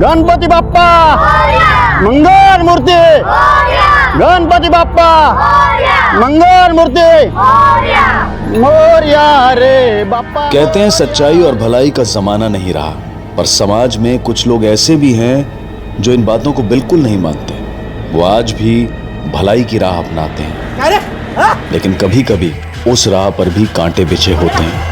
गणपति बाप्पा मंगल मूर्ति, गणपति बाप्पा मंगल मूर्ति, मोरया रे बाप्पा। कहते हैं सच्चाई और भलाई का जमाना नहीं रहा, पर समाज में कुछ लोग ऐसे भी हैं जो इन बातों को बिल्कुल नहीं मानते। वो आज भी भलाई की राह अपनाते हैं, लेकिन कभी कभी उस राह पर भी कांटे बिछे होते हैं।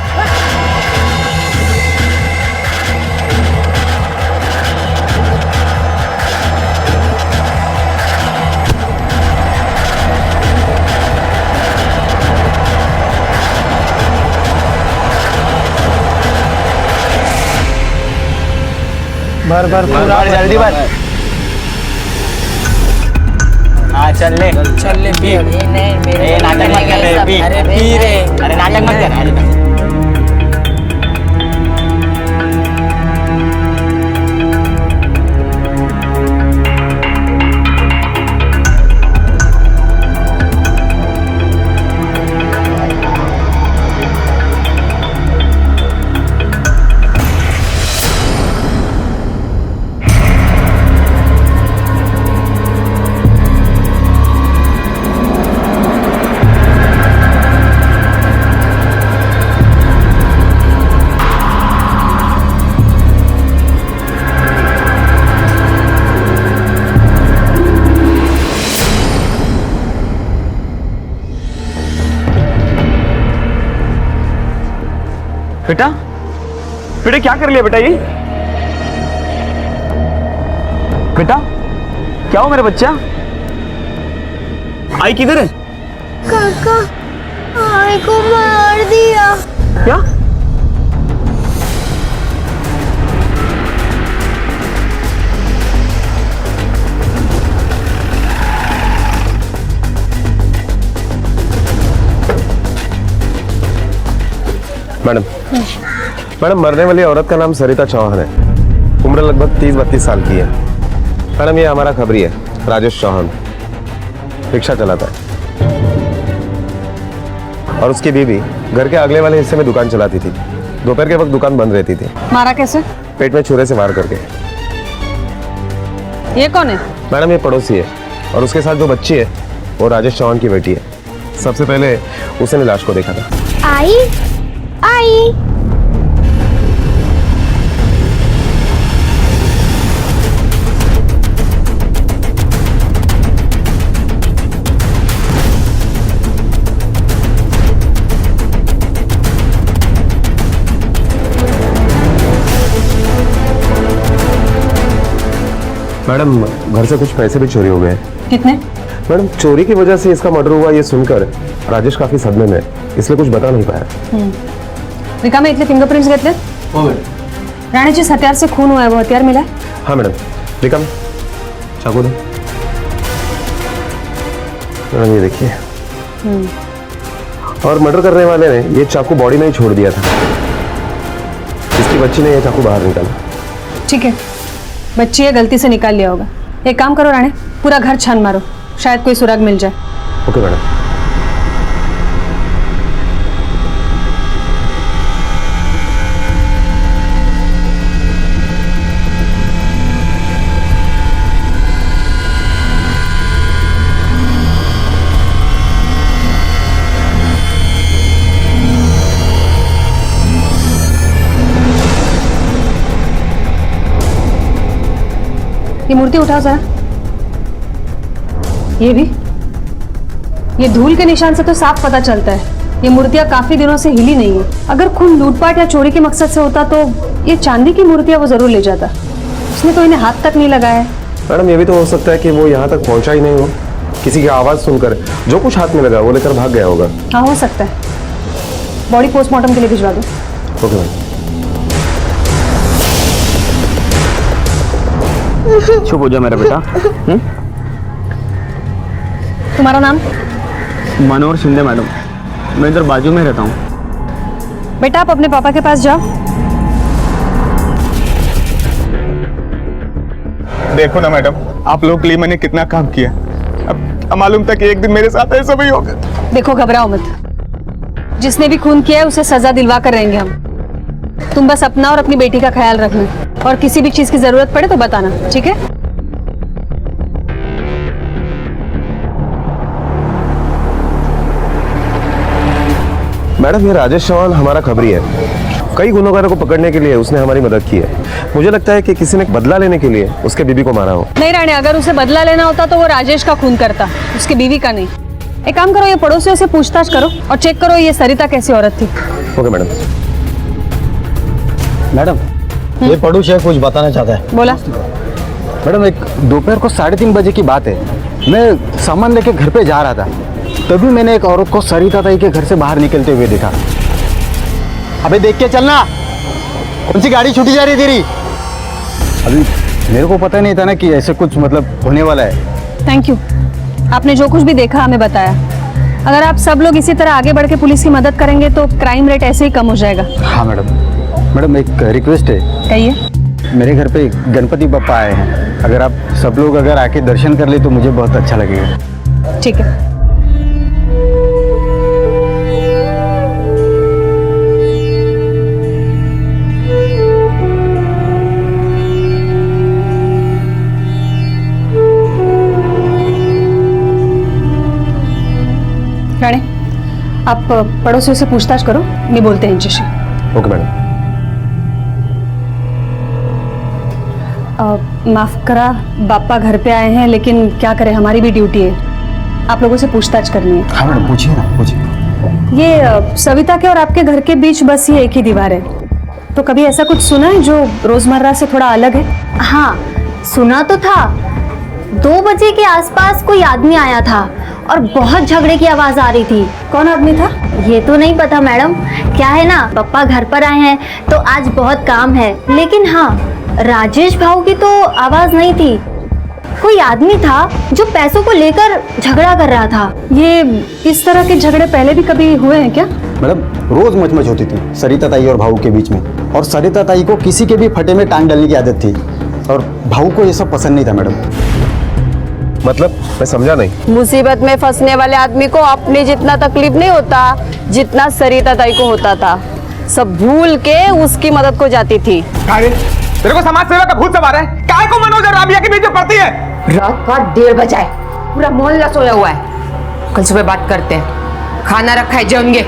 भर जल्दी भर। हाँ चल ले पी। नाटक मत कर रे, पी। अरे पी रे, अरे नाटक मत कर। बेटा बेटा क्या कर लिया बेटा ये? बेटा क्या हो मेरे बच्चा? आई किधर है? काका आई को मार दिया। क्या? मैडम मरने वाली औरत का नाम सरिता चौहान है। उम्र लगभग 30-32 साल की है। मैडम ये हमारा खबरी है, राजेश चौहान, रिक्शा चलाता है। और उसकी बीवी घर के अगले वाले हिस्से में दुकान चलाती थी। दोपहर के वक्त दुकान बंद रहती थी। मारा कैसे? पेट में छुरे से वार करके। ये कौन है? मैडम ये पड़ोसी है, और उसके साथ जो बच्ची है वो राजेश चौहान की बेटी है। सबसे पहले उसने लाश को देखा था। आई आई मैडम घर से कुछ पैसे भी चोरी हो गए हैं। कितने? मैडम चोरी की वजह से इसका मर्डर हुआ ये सुनकर राजेश काफी सदमे में, इसलिए कुछ बता नहीं पाया। रिका इतने फिंगरप्रिंट्स घेतले? राणेजीस हथियार से खून हुआ है, वो हथियार मिला है? हाँ मैडम। रिका चाकू दो। मैडम ये देखिए। और मर्डर करने वाले ने ये चाकू बॉडी में ही छोड़ दिया था। इसकी बच्ची ने ये चाकू बाहर निकाला। ठीक है, बच्ची ये गलती से निकाल लिया होगा। एक काम करो राणे, पूरा घर छान मारो, शायद कोई सुराग मिल जाए। Okay madam. ये मूर्ति उठाओ जरा। ये भी, ये धूल के निशान से तो साफ पता चलता है ये मूर्तियां काफी दिनों से हिली नहीं है। अगर खून लूटपाट या चोरी के मकसद से होता तो ये चांदी की मूर्तियां वो जरूर ले जाता। उसने तो इन्हें हाथ तक नहीं लगाया। मैडम ये भी तो हो सकता है कि वो यहाँ तक पहुँचा ही नहीं हो। किसी की आवाज सुनकर जो कुछ हाथ में लगा वो लेकर भाग गया होगा। हाँ हो सकता है। बॉडी पोस्टमार्टम के लिए भिजवा दो। Okay madam. चुप हो जा मेरा बेटा। तुम्हारा नाम? मनोहर शिंदे मैडम, मैं इधर बाजू में रहता हूँ। बेटा आप अपने पापा के पास जाओ। देखो ना मैडम, आप लोगों के लिए मैंने कितना काम किया। अब मालूम था कि एक दिन मेरे साथ ऐसा भी होगा। देखो घबराओ मत, जिसने भी खून किया है उसे सजा दिलवा कर रहेंगे हम। तुम बस अपना और अपनी बेटी का ख्याल रखना, और किसी भी चीज की जरूरत पड़े तो बताना, ठीक है? मैडम, ये राजेश चौहान हमारा खबरी है। कई गुनहगारों को पकड़ने के लिए उसने हमारी मदद की है। मुझे लगता है कि किसी ने बदला लेने के लिए उसके बीबी को मारा हो। नहीं राणे, अगर उसे बदला लेना होता तो वो राजेश का खून करता, उसकी बीवी का नहीं। एक काम करो, ये पड़ोसियों से पूछताछ करो और चेक करो ये सरिता कैसी औरत थी। Okay madam. मैडम, ये पड़ोसी है, कुछ बताना चाहता है। बोला। मैडम, एक दोपहर को 3:30 बजे की बात है। मैं सामान लेके घर पे जा रहा था, तभी मैंने एक औरत को सरिता ताई के घर से बाहर निकलते हुए देखा। अबे देख के चलना, कौन सी गाड़ी छूटी जा रही है तेरी? अभी मेरे को पता नहीं था ना कि ऐसे कुछ मतलब होने वाला है। थैंक यू, आपने जो कुछ भी देखा हमें बताया। अगर आप सब लोग इसी तरह आगे बढ़ के पुलिस की मदद करेंगे तो क्राइम रेट ऐसे ही कम हो जाएगा। हाँ मैडम। मैडम, एक रिक्वेस्ट है। कहिए। मेरे घर पे गणपति बप्पा आए हैं, अगर आप सब लोग अगर आके दर्शन कर ले तो मुझे बहुत अच्छा लगेगा। ठीक है। राणे, आप पड़ोसियों से पूछताछ करो, ये बोलते हैं इनसे। Okay madam. माफ करा, बापा घर पे आए हैं, लेकिन क्या करें, हमारी भी ड्यूटी है, आप लोगों से पूछताछ करनी है। हाँ मैडम, पूछिए ना, पूछिए। ये सविता के और आपके घर के बीच बस ये एक ही दीवार है, तो कभी ऐसा कुछ सुना है जो रोजमर्रा से थोड़ा अलग है? हाँ, सुना तो था। 2 बजे के आसपास कोई आदमी आया था और बहुत झगड़े की आवाज आ रही थी। कौन आदमी था? ये तो नहीं पता मैडम। क्या है ना, पप्पा घर पर आए हैं तो आज बहुत काम है, लेकिन हाँ, राजेश भाऊ की तो आवाज नहीं थी। कोई आदमी था जो पैसों को लेकर झगड़ा कर रहा था। ये इस तरह के झगड़े पहले भी कभी हुए हैं क्या? मैडम, रोज मचमच होती थी सरिता ताई और भाऊ के बीच में, और सरिता ताई को किसी के भी फटे में टांग डालने की आदत थी, और भाऊ को ये सब पसंद नहीं था मैडम। मतलब मैं समझा नहीं। मुसीबत में फंसने वाले आदमी को अपने जितना तकलीफ नहीं होता जितना सरिता ताई को होता था। सब भूल के उसकी मदद को जाती थी। अरे तेरे को समाज सेवा का भूत सवार है, काय को मनोज और राबिया के बीच में पड़ती है? रात का 1:30 बजा है, पूरा मोहल्ला सोया हुआ है। कल सुबह बात करते हैं, खाना रखा है, जाऊंगे।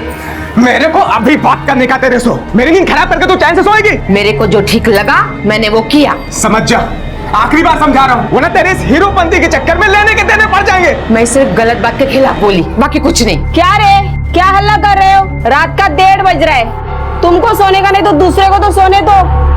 मेरे को अभी बात करने का तेरे सो, मेरी नींद खराब करके तू चैन से सोएगी? मेरे को जो ठीक लगा मैंने वो किया। समझ जा, आखिरी बार समझा रहा हूँ, वरना तेरे इस हीरोपंती के चक्कर में लेने के देने पड़ जाएंगे। मैं सिर्फ गलत बात के खिलाफ बोली, बाकी कुछ नहीं। क्या रे, क्या हल्ला कर रहे हो? रात का 1:30 बज रहा है, तुमको सोने का नहीं तो दूसरे को तो सोने दो।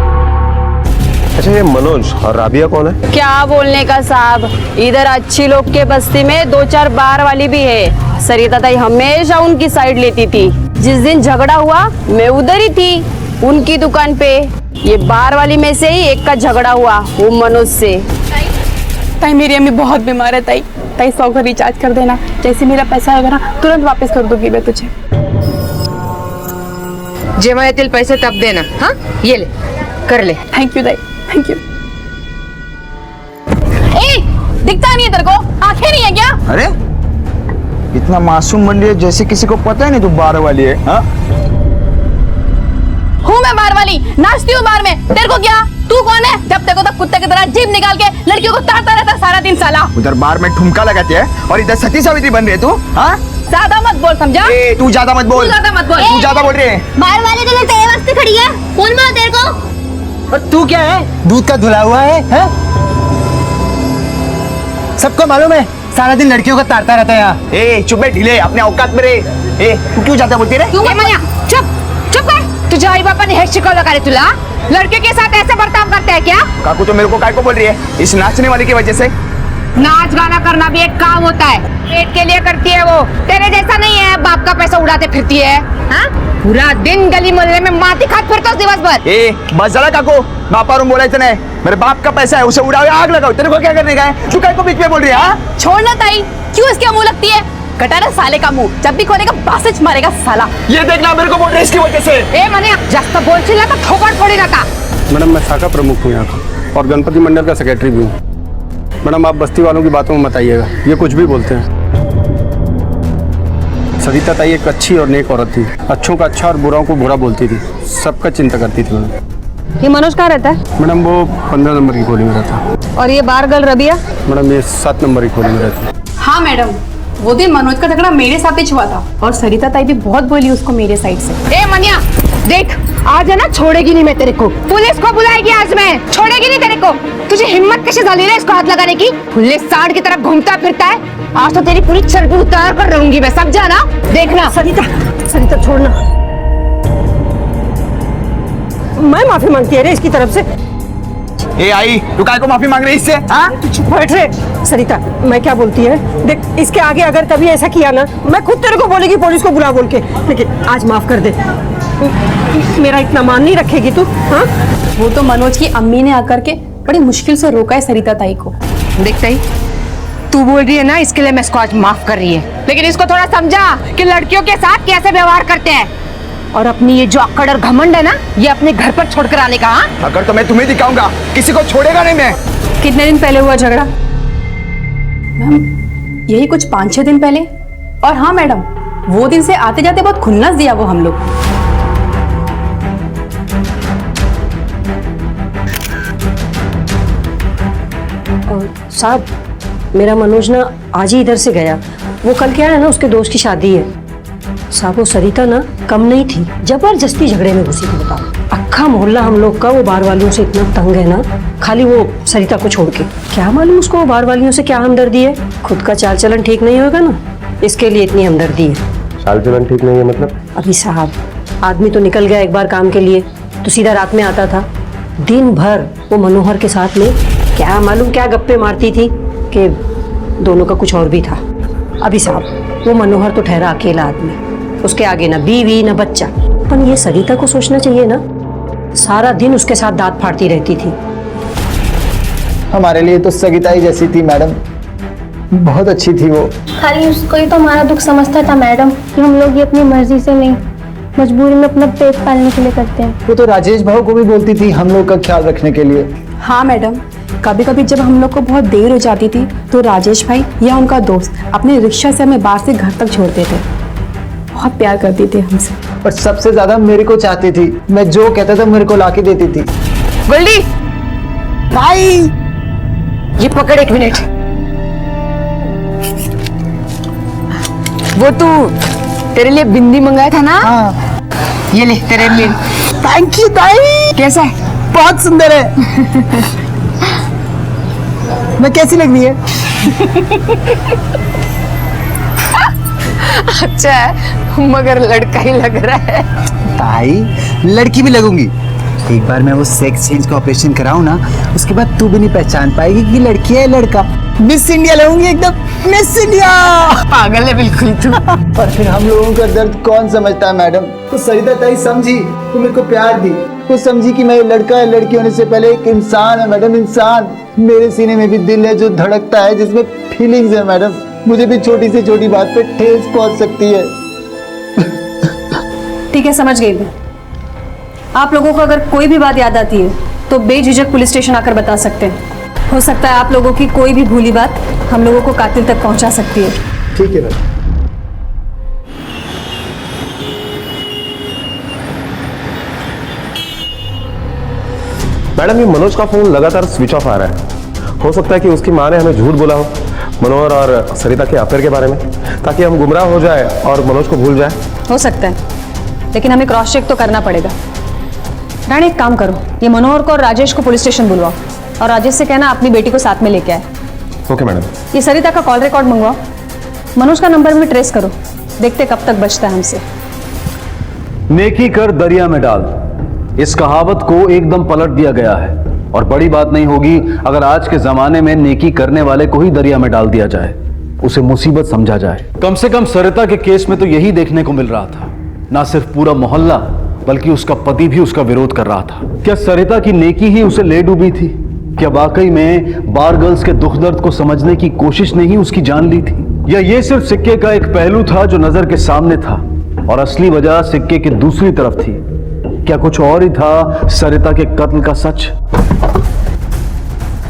अच्छा, ये मनोज और राबिया कौन है? क्या बोलने का साहब, इधर अच्छी लोग के बस्ती में 2-4 बार वाली भी है। सरिता ताई हमेशा उनकी साइड लेती थी। जिस दिन झगड़ा हुआ मैं उधर ही थी, उनकी दुकान पे। ये बार वाली में से ही एक का झगड़ा हुआ, वो मनोज से। ताई, मेरी अम्मी बहुत बीमार है। ताई 100 का रिचार्ज कर देना, जैसे मेरा पैसा आएगा ना तुरंत वापस कर दूंगी मैं तुझे। जेव्हा येतील पैसे तब देना। हाँ, ये ले, कर ले। थैंक यू ताई, थैंक यू। दिखता नहीं है तेरे को? आंखें नहीं है क्या? अरे इतना मासूम बन रही है जैसे किसी को पता ही नहीं तू बार वाली है। हाँ, हूँ मैं बार वाली, नाचती हूँ बार में। तेरे को क्या? तू कौन है? जब देखो तब कुत्ते की तरह जीभ निकाल के लड़कियों को ताड़ता रहता सारा दिन साला। उधर बार में ठुमका लगाती है और इधर सती सावित्री बन रही है तू। हाँ, ज्यादा मत बोल, समझा? तू ज्यादा मत बोल, तू ज्यादा मत बोल। तू ज्यादा बोल रही है। बाहर वाले जगह तेरे वास्ते खड़ी है, कौन मार तेरे को? और तू क्या है, दूध का धुला हुआ है? सबको मालूम है सारा दिन लड़कियों का तारता रहता है यहाँ। चुप बैठ ढीले, अपने औकात में रहे। तू क्यों ज्यादा बोलती है? क्यों मनिया? चुप कर। तुझे आई बापा ने हेड शिकवलं का रे तुला? लड़के के साथ ऐसे बर्ताव करते हैं क्या? काकू तो मेरे को काय को बोल रही है, इस नाचने वाली की वजह से। नाच गाना करना भी एक काम होता है, पेट के लिए करती है वो। तेरे जैसा नहीं है, बाप का पैसा उड़ाते फिरती है। हाँ, पूरा दिन गली मोहल्ले में माटी खात फिरतोस दिवस भर। बस जरा काकू, बापारून बोलायचं नाही। मेरे बाप का पैसा है, उसे उड़ाओ या आग लगाओ, तेरे को क्या करने का है? तू काय को बीच में बोल रही है? छोड़ना ताई, क्यों इसके मुंह लगती है? कटारा साले का मुंह, जब भी खोलेगा बासिच मारेगा साला। ये देखना, मेरे को बोल रही है इसकी वजह से। ए मनिया, जास्त बोलशील ना तो थोपट फोडेगा का? मैडम, मैं शाखा प्रमुख हूँ यहाँ का और गणपति मंडल का सेक्रेटरी भी हूँ। मैडम, आप बस्ती वालों की बातों में मत आइएगा, ये कुछ भी बोलते हैं। सरिता ताई एक अच्छी और नेक औरत थी। अच्छों का अच्छा और बुराओं को बुरा बोलती थी। सबका चिंता करती थी मैडम। ये मनोज कहाँ रहता है? मैडम वो 15 नंबर की गोली में रहता। और ये बार गर्ल रबिया? मैडम ये 7 नंबर की गोली में रहती। हाँ मैडम, वो दिन मनोज का झगड़ा मेरे साथ ही हुआ था और सरिता ताई भी बहुत बोली उसको मेरे साइड से। ए मनिया, देख आज है ना, छोड़ेगी नहीं मैं तेरे को। पुलिस को बुलाएगी आज मैं, छोड़ेगी नहीं तेरे को। तुझे हिम्मत कैसे झाली रे इसको हाथ लगाने की? खुले सांड की तरफ घूमता फिरता है। आज तो तेरी पूरी चर्बी उतार कर रहूंगी मैं, समझा ना? देखना। सरिता, सरिता छोड़ना। मैं माफी मांगती है रे इसकी तरफ से। ए आई, तू काय को माफी मांग रही इससे? हाँ? चुप बैठ रे। सरिता, मैं क्या बोलती है, देख इसके आगे अगर कभी ऐसा किया ना, मैं खुद तेरे को बोलेगी पुलिस को बुला बोल के। लेकिन आज माफ कर दे। मेरा इतना मान नहीं रखेगी तू? हाँ, वो तो मनोज की अम्मी ने आकर के बड़ी मुश्किल से रोका है सरिता ताई को। देख ताई, तू बोल रही है ना, इसके लिए मैं इसको आज माफ कर रही है, लेकिन इसको थोड़ा समझा कि लड़कियों के साथ कैसे व्यवहार करते हैं। और अपनी ये जो अक्कड़ और घमंड है ना, ये अपने घर पर छोड़कर आने का। हाँ? अगर तो मैं तुम्हें दिखाऊंगा, किसी को छोड़ेगा नहीं मैं। कितने दिन पहले हुआ झगड़ा? मैम यही कुछ 5-6 दिन पहले। और हाँ मैडम, वो दिन से आते जाते बहुत खुन्नस दिया वो हम लोग। साहब मेरा मनोज ना आज ही इधर से गया। वो कल क्या है ना, उसके दोस्त की शादी है। साहब वो सरिता ना कम नहीं थी, जबरदस्ती झगड़े में घुसी थी। बताओ, अक्खा मोहल्ला हम लोग का वो बार वालियों से इतना तंग है ना, खाली वो सरिता को छोड़ के। क्या मालूम उसको वो बार वालियों से क्या हमदर्दी है। खुद का चाल चलन ठीक नहीं होगा ना, इसके लिए इतनी हमदर्दी है। चाल चलन ठीक नहीं है मतलब? अभी साहब आदमी तो निकल गया एक बार काम के लिए, तो सीधा रात में आता था। दिन भर वो मनोहर के साथ में क्या मालूम क्या गप्पे मारती थी कि दोनों का कुछ और भी था। अभी साहब वो मनोहर तो ठहरा अकेला आदमी, उसके आगे ना बीवी ना बच्चा। पर ये सरिता को सोचना चाहिए ना, सारा दिन उसके साथ दांत फाड़ती रहती थी। हमारे लिए तो सगिता ही जैसी थी मैडम, बहुत अच्छी थी वो। खाली उसको ही तो हमारा दुख समझता था मैडम, कि हम लोग ये अपनी मर्जी से नहीं, मजबूरी में अपना पेट पालने के लिए करते हैं। वो तो राजेश भाव को भी बोलती थी हम लोग का ख्याल रखने के लिए। हाँ मैडम, कभी कभी जब हम लोग को बहुत देर हो जाती थी तो राजेश भाई या उनका दोस्त अपने रिक्शा से हमें बाहर से घर तक छोड़ते थे। बहुत प्यार करती थी हमसे। और सबसे ज्यादा मेरे को चाहती थी, मैं जो कहता था मेरे को लाके देती थी। गोल्डी भाई, ये पकड़ 1 मिनट। वो तू तेरे लिए बिंदी मंगाया था ना? हाँ। ये ले तेरे लिए। थैंक यू ताई। कैसा है? बहुत सुंदर है। मैं कैसी लग रही है? अच्छा है, मगर लड़का ही लग रहा है। ताई लड़की भी लगूंगी। एक बार मैं वो सेक्स चेंज का ऑपरेशन कराऊं ना, उसके बाद तू भी नहीं पहचान पाएगी कि लड़की है लड़का। मिस इंडिया लगूंगी एकदम, मिस इंडिया। पागल है बिल्कुल तू। और फिर हम लोगों का दर्द कौन समझता है मैडम? तो सरिता ताई समझी, तो मेरे को प्यार दी, तो समझी कि मैं लड़का है, लड़की होने से पहले एक इंसान है मैडम, इंसान। मेरे सीने में भी दिल है जो धड़कता है, जिसमें फीलिंग्स है मैडम। मुझे भी छोटी से छोटी बात पे ठेस पहुंच सकती है। ठीक है, समझ गई मैं। आप लोगों को अगर कोई भी बात याद आती है तो बेझिझक पुलिस स्टेशन आकर बता सकते हैं। हो सकता है आप लोगों की कोई भी भूली बात हम लोगों को कातिल तक पहुंचा सकती है। ठीक है मैडम। मैडम ये मनोज का फोन लगातार स्विच ऑफ आ रहा है। हो सकता है कि उसकी माँ ने हमें झूठ बोला हो मनोहर और सरिता के अफेयर के बारे में, ताकि हम गुमराह हो जाए और मनोज को भूल जाए। हो सकता है, लेकिन हमें क्रॉस चेक तो करना पड़ेगा। रानी एक काम करो, ये मनोहर को और राजेश को पुलिस स्टेशन बुलवाओ और राजेश से कहना अपनी बेटी को साथ में लेके आए। Okay madam. ये सरिता का कॉल रिकॉर्ड मंगवाओ, मनोज का नंबर भी ट्रेस करो, देखते कब तक बचता है हमसे। नेकी कर दरिया में डाल, इस कहावत को एकदम पलट दिया गया है। और बड़ी बात नहीं होगी अगर आज के जमाने में नेकी करने वाले को ही दरिया में डाल दिया जाए, उसे मुसीबत समझा जाए। कम से कम सरिता के केस में तो यही देखने को मिल रहा था। ना सिर्फ पूरा मोहल्ला बल्कि उसका पति भी उसका विरोध कर रहा था। क्या सरिता की नेकी ही उसे ले डूबी थी? क्या वाकई में बार गर्ल्स के दुख दर्द को समझने की कोशिश ने ही उसकी जान ली थी? या ये सिर्फ सिक्के का एक पहलू था जो नजर के सामने था और असली वजह सिक्के की दूसरी तरफ थी? क्या कुछ और ही था सरिता के कत्ल का सच?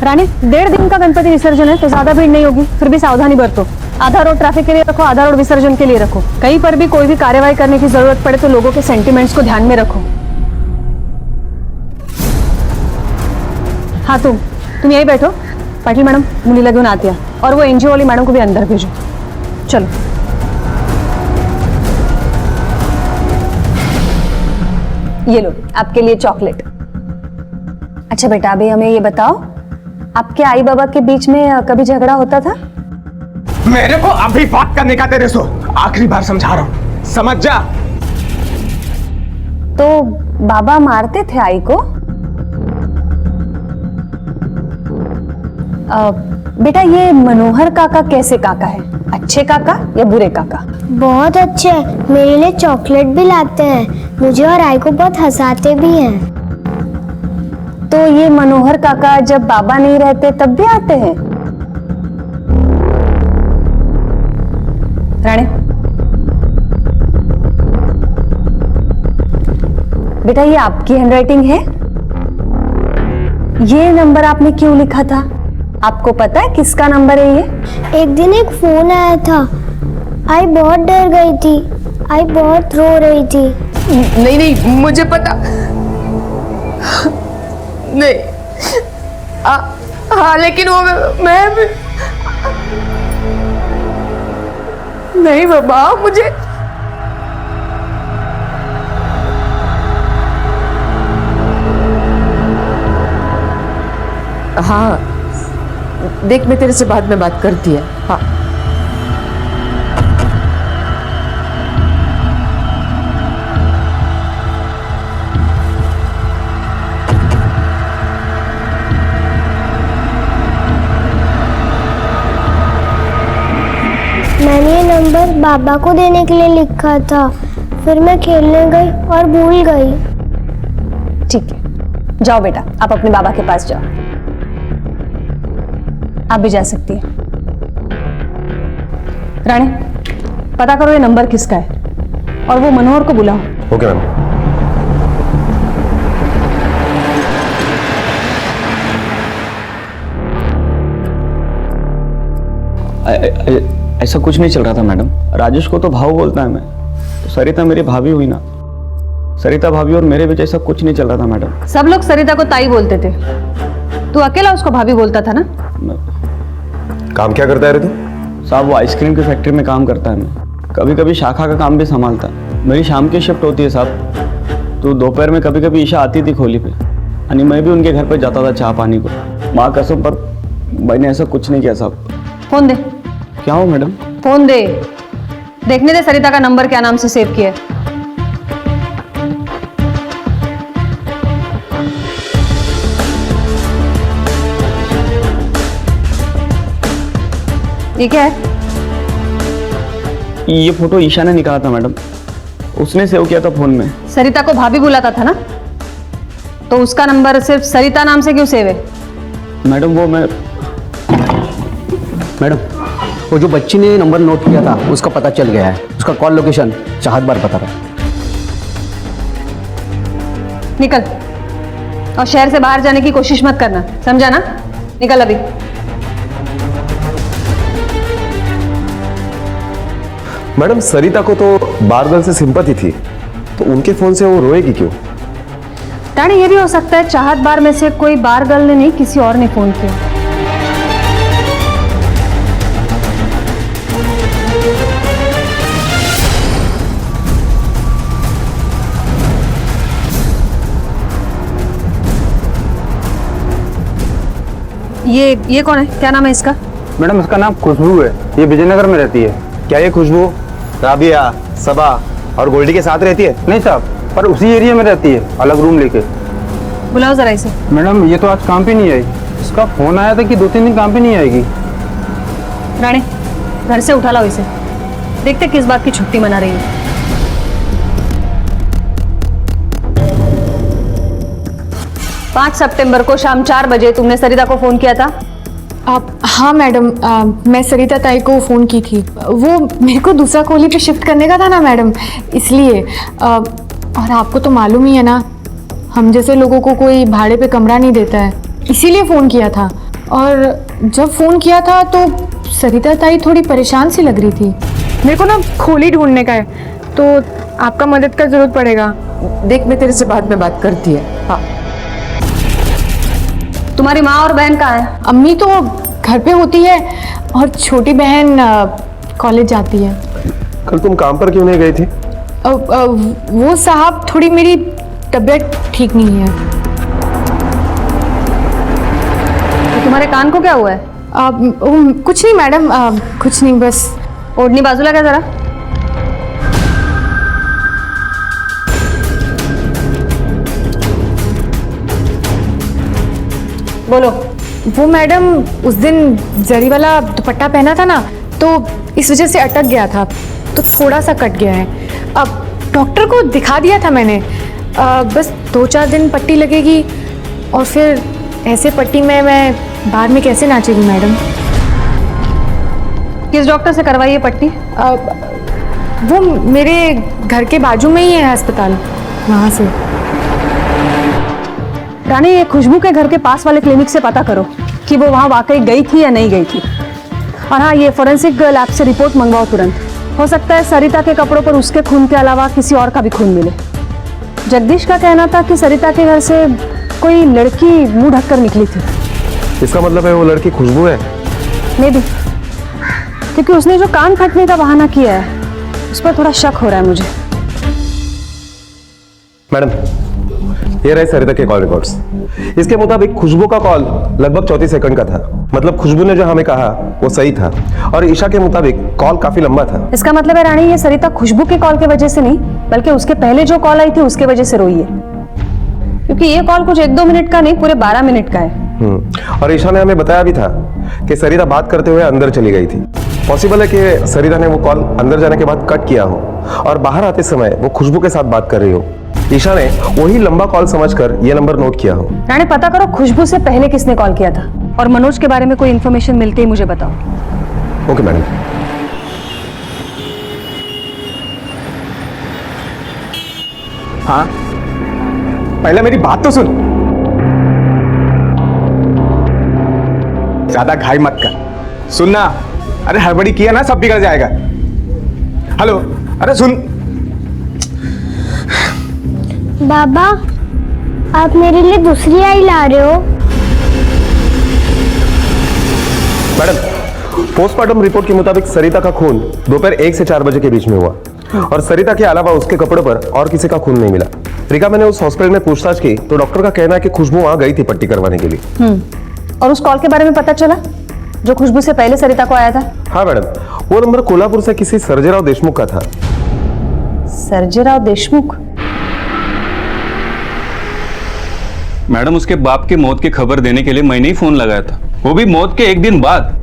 रानी 1.5 दिन का गणपति विसर्जन है तो ज्यादा भीड़ नहीं होगी, फिर भी सावधानी बरतो। आधा रोड ट्रैफिक के लिए रखो, आधा रोड विसर्जन के लिए रखो। कहीं पर भी कोई भी कार्रवाई करने की जरूरत पड़े तो लोगों के सेंटिमेंट्स को ध्यान में रखो। हाँ तुम यही बैठो, पाटिल मैडम मुलीला घेऊन आत या, और वो एनजीओ वाली मैडम को भी अंदर भेजो। चलो। ये लो आपके लिए चॉकलेट। अच्छा बेटा, अभी हमें ये बताओ, आपके आई बाबा के बीच में कभी झगड़ा होता था? मेरे को अभी बात करने का तेरे सो आखिरी बार समझा रहा हूँ, समझ जा। तो बाबा मारते थे आई को? बेटा ये मनोहर काका कैसे काका है? अच्छे काका या बुरे काका? बहुत अच्छे, मेरे लिए चॉकलेट भी लाते हैं, मुझे और आई को बहुत हंसाते भी हैं। तो ये मनोहर काका जब बाबा नहीं रहते तब भी आते हैं? राणे, बेटा ये आपकी हैंडराइटिंग है? ये नंबर आपने क्यों लिखा था? आपको पता है किसका नंबर है ये? एक दिन एक फोन आया था, आई बहुत डर गई थी, आई बहुत रो रही थी। नहीं मुझे पता नहीं। हाँ लेकिन वो मैं नहीं बाबा, मुझे हाँ देख, मैं तेरे से बाद में बात करती है। हाँ मैंने ये नंबर बाबा को देने के लिए लिखा था, फिर मैं खेलने गई और भूल गई। ठीक है, जाओ बेटा, आप अपने बाबा के पास जाओ। आप भी जा सकती हैं। रानी, पता करो ये नंबर किसका है और वो मनोहर को बुलाओ। Okay ma'am. ऐसा कुछ नहीं चल रहा था मैडम। राजेश को तो भाव बोलता है मैं, तो सरिता मेरी भाभी हुई ना। सरिता भाभी और मेरे बीच ऐसा कुछ नहीं चल रहा था मैडम। सब लोग सरिता को ताई बोलते थे, तू अकेला उसको भाभी बोलता था ना? काम क्या करता है रे तू? साहब वो आइसक्रीम की फैक्ट्री में काम करता है। मैं कभी कभी शाखा का काम भी संभालता। मेरी शाम की शिफ्ट होती है साहब, तो दोपहर में कभी कभी ईशा आती थी खोली पे, यानी मैं भी उनके घर पे जाता था चाय पानी को। माँ कसम पर मैंने ऐसा कुछ नहीं किया साहब। फोन दे। क्या हो मैडम? फोन दे, देखने दे सरिता का नंबर क्या नाम से सेव किया है। ये क्या है? ये फोटो ईशा ने निकाला था मैडम, उसने सेव किया था फोन में। सरिता को भाभी बुलाता था ना, तो उसका नंबर सिर्फ सरिता नाम से क्यों सेव है? मैडम वो मैडम वो जो बच्ची ने नंबर नोट किया था उसका पता चल गया है, उसका कॉल लोकेशन चाहत बार पता रहा। निकल, और शहर से बाहर जाने की कोशिश मत करना, समझा ना? निकल अभी। मैडम सरिता को तो बारगल से सिंपैथी थी, तो उनके फोन से वो रोएगी क्यों? रानी ये भी हो सकता है चाहत बार में से कोई बार गर्ल ने नहीं, किसी और ने फोन किया। ये कौन है? क्या नाम है इसका? मैडम इसका नाम खुशबू है, ये विजयनगर में रहती है। क्या ये खुशबू राबिया, सबा और गोल्डी के साथ रहती है? नहीं साहब, पर उसी एरिया में रहती है, अलग रूम लेके। बुलाओ जरा इसे। मैडम ये तो आज काम पे नहीं आई, इसका फोन आया था कि 2-3 दिन काम पे नहीं आएगी। रानी घर से उठा लाओ इसे, देखते किस बात की छुट्टी मना रही है। 5 सितंबर को शाम 4 बजे तुमने सरिता को फोन किया था? हाँ मैडम, मैं सरिता ताई को फ़ोन की थी। वो मेरे को दूसरा कोली पे शिफ्ट करने का था ना मैडम, इसलिए। और आपको तो मालूम ही है ना, हम जैसे लोगों को कोई भाड़े पे कमरा नहीं देता है, इसीलिए फ़ोन किया था। और जब फ़ोन किया था तो सरिता ताई थोड़ी परेशान सी लग रही थी। मेरे को ना खोली ढूंढने का है, तो आपका मदद का ज़रूरत पड़ेगा। देख, मैं तेरे से बाद में बात करती है। हाँ, तुम्हारी माँ और बहन कहाँ है? अम्मी तो घर पे होती है और छोटी बहन कॉलेज जाती है। कल तुम काम पर क्यों नहीं गई थी? वो साहब, थोड़ी मेरी तबीयत ठीक नहीं है। तो तुम्हारे कान को क्या हुआ है? कुछ नहीं मैडम, कुछ नहीं, बस। ओढ़नी बाजू लगा जरा। बोलो। वो मैडम उस दिन जरी वाला दुपट्टा पहना था ना, तो इस वजह से अटक गया था, तो थोड़ा सा कट गया है। अब डॉक्टर को दिखा दिया था मैंने, बस 2-4 दिन पट्टी लगेगी और फिर ऐसे पट्टी में मैं बाहर में कैसे नाचेगी मैडम। किस डॉक्टर से करवाई है पट्टी? वो मेरे घर के बाजू में ही है अस्पताल, वहाँ से। रानी, ये खुशबू के घर के पास वाले क्लिनिक से पता करो कि वो वहाँ वाकई गई थी या नहीं गई थी। और हाँ, ये फोरेंसिक लैब से रिपोर्ट मंगवाओ तुरंत। हो सकता है सरिता के कपड़ों पर उसके खून के अलावा किसी और का भी खून मिले। जगदीश का कहना था कि सरिता के घर से कोई लड़की मुंह ढककर निकली थी। इसका मतलब है वो लड़की खुशबू है? मे भी, क्योंकि उसने जो कान फटने का बहाना किया है उस पर थोड़ा शक हो रहा है मुझे। मैडम, ये रहे सरिता के कॉल रिकॉर्ड्स। इसके मुताबिक खुशबू का कॉल लगभग 34 सेकंड का था। मतलब खुशबू ने जो हमें कहा वो सही था, और ईशा के मुताबिक कॉल काफी लंबा था। इसका मतलब है रानी, ये सरिता खुशबू के कॉल की वजह से नहीं, बल्कि उसके पहले जो कॉल आई थी उसके वजह से रोई है, क्योंकि ये कॉल कुछ 1-2 मिनट का नहीं, पूरे 12 मिनट का है। और ईशा ने हमें बताया भी था कि सरिता बात करते हुए अंदर चली गई थी। पॉसिबल है कि सरिता ने वो कॉल अंदर जाने के बाद कट किया हो और बाहर आते समय वो खुशबू के साथ बात कर रही हो। ईशा ने वही लंबा कॉल समझकर ये नंबर नोट किया हो। रानी, पता करो खुशबू से पहले किसने कॉल किया था, और मनोज के बारे में कोई इन्फॉर्मेशन मिलते ही मुझे बताओ। Okay madam. हाँ, पहले मेरी बात तो सुन। ज्यादा घाई मत कर, सुनना। अरे हड़बड़ी किया ना, सब बिगड़ जाएगा। हेलो, अरे सुन। बाबा, आप मेरे लिए दूसरी आई ला रहे हो? मैडम, पोस्टमार्टम रिपोर्ट के मुताबिक सरिता का खून दोपहर 1 से 4 बजे के बीच में हुआ, और सरिता के अलावा उसके कपड़ों पर और किसी का खून नहीं मिला। रिका, मैंने उस हॉस्पिटल में पूछताछ की तो डॉक्टर का कहना है कि खुशबू वहां गई थी पट्टी करवाने के लिए। और उस कॉल के बारे में पता चला जो खुशबू से पहले सरिता को आया था? हाँ मैडम, वो नंबर कोल्हापुर से किसी सर्जेराव देशमुख का था। सर्जेराव देशमुख? मैडम, उसके बाप की मौत की खबर देने के लिए मैंने ही फोन लगाया था, वो भी मौत के 1 दिन बाद।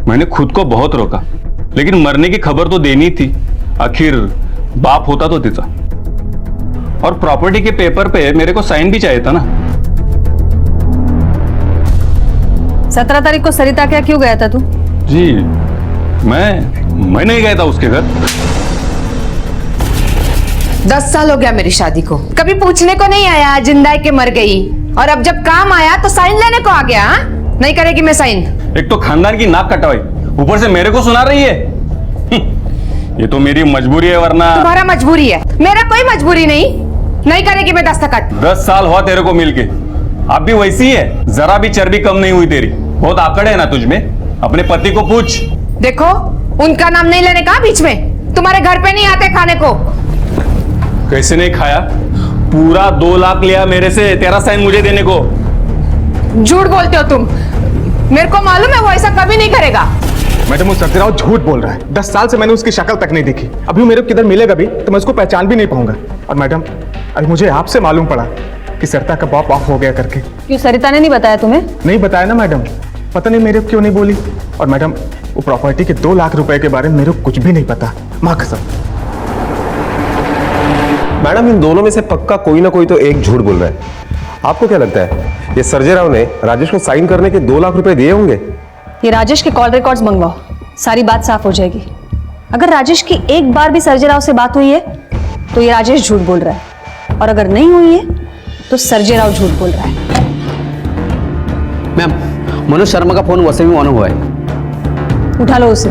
मैंने खुद को बहुत रोका, लेकिन मरने की खबर तो देनी थी। आखिर बाप होता तो तिचा, और प्रॉपर्टी के पेपर पे मेरे को साइन भी चाहिए था ना। 17 तारीख को सरिता क्या क्यों गया था तू? जी, मैं नहीं गया था उसके घर। 10 साल हो गया मेरी शादी को, कभी पूछने को नहीं आया जिंदा है कि मर गई, और अब जब काम आया तो साइन लेने को आ गया। हाँ, नहीं करेगी मैं साइन। एक तो खानदान की नाक कटवाई, ऊपर से मेरे को सुना रही है। ये तो मेरी मजबूरी है, वरना। तुम्हारा मजबूरी है, मेरा कोई मजबूरी नहीं करेगी मैं दस्तखत। 10 साल हुआ तेरे को मिलके, अब भी वैसी है, जरा भी चर्बी कम नहीं हुई तेरी। बहुत आकड़ है ना तुझमें, अपने पति को पूछ। देखो, उनका नाम नहीं लेने का बीच में, तुम्हारे घर पे नहीं आते खाने को। कैसे नहीं खाया? पूरा 2 लाख लिया मेरे से तेरा साइन मुझे देने को। झूठ बोलते हो तुम, मेरे को मालूम है वो ऐसा कभी नहीं करेगा। मैडम, वो सर्जेराव झूठ बोल रहा है। 10 साल से मैंने उसकी शक्ल तक नहीं देखी, अभी मेरे को किधर मिलेगा भी तो मैं उसको पहचान भी नहीं पाऊंगा। और मैडम, अभी मुझे आपसे मालूम पड़ा कि सरिता का बाप ऑफ हो गया करके। क्यों, सरिता ने नहीं बताया तुम्हें? नहीं बताया ना मैडम, पता नहीं मेरे को क्यों नहीं बोली। और मैडम, वो प्रॉपर्टी के 2 लाख रुपए के बारे में मेरे को कुछ भी नहीं पता, माँ कसम। मैडम, इन दोनों में से पक्का कोई ना कोई तो एक झूठ बोल रहा है। आपको क्या लगता है, ये सर्जेराव ने राजेश को साइन करने के 2 लाख रुपए दिए होंगे? ये राजेश के कॉल रिकॉर्ड्स मंगवाओ, सारी बात साफ हो जाएगी। अगर राजेश की एक बार भी सर्जेराव से बात हुई है तो ये राजेश झूठ बोल रहा है, और अगर नहीं हुई है तो सर्जेराव झूठ बोल रहा है। मैम, मनोज शर्मा का फोन वैसे भी ऑन हुआ है। उठा लो उसे।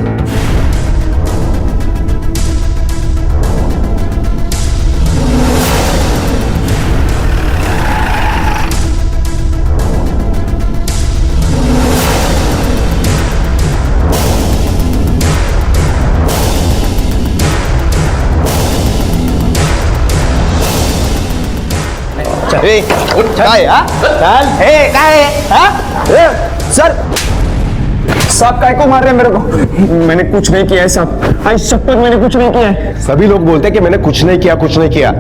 सर साहब काय को मार रहे हैं मेरे को? मैंने कुछ नहीं किया है साहब, आज शपथ मैंने कुछ नहीं किया है। सभी लोग बोलते हैं कि मैंने कुछ नहीं किया,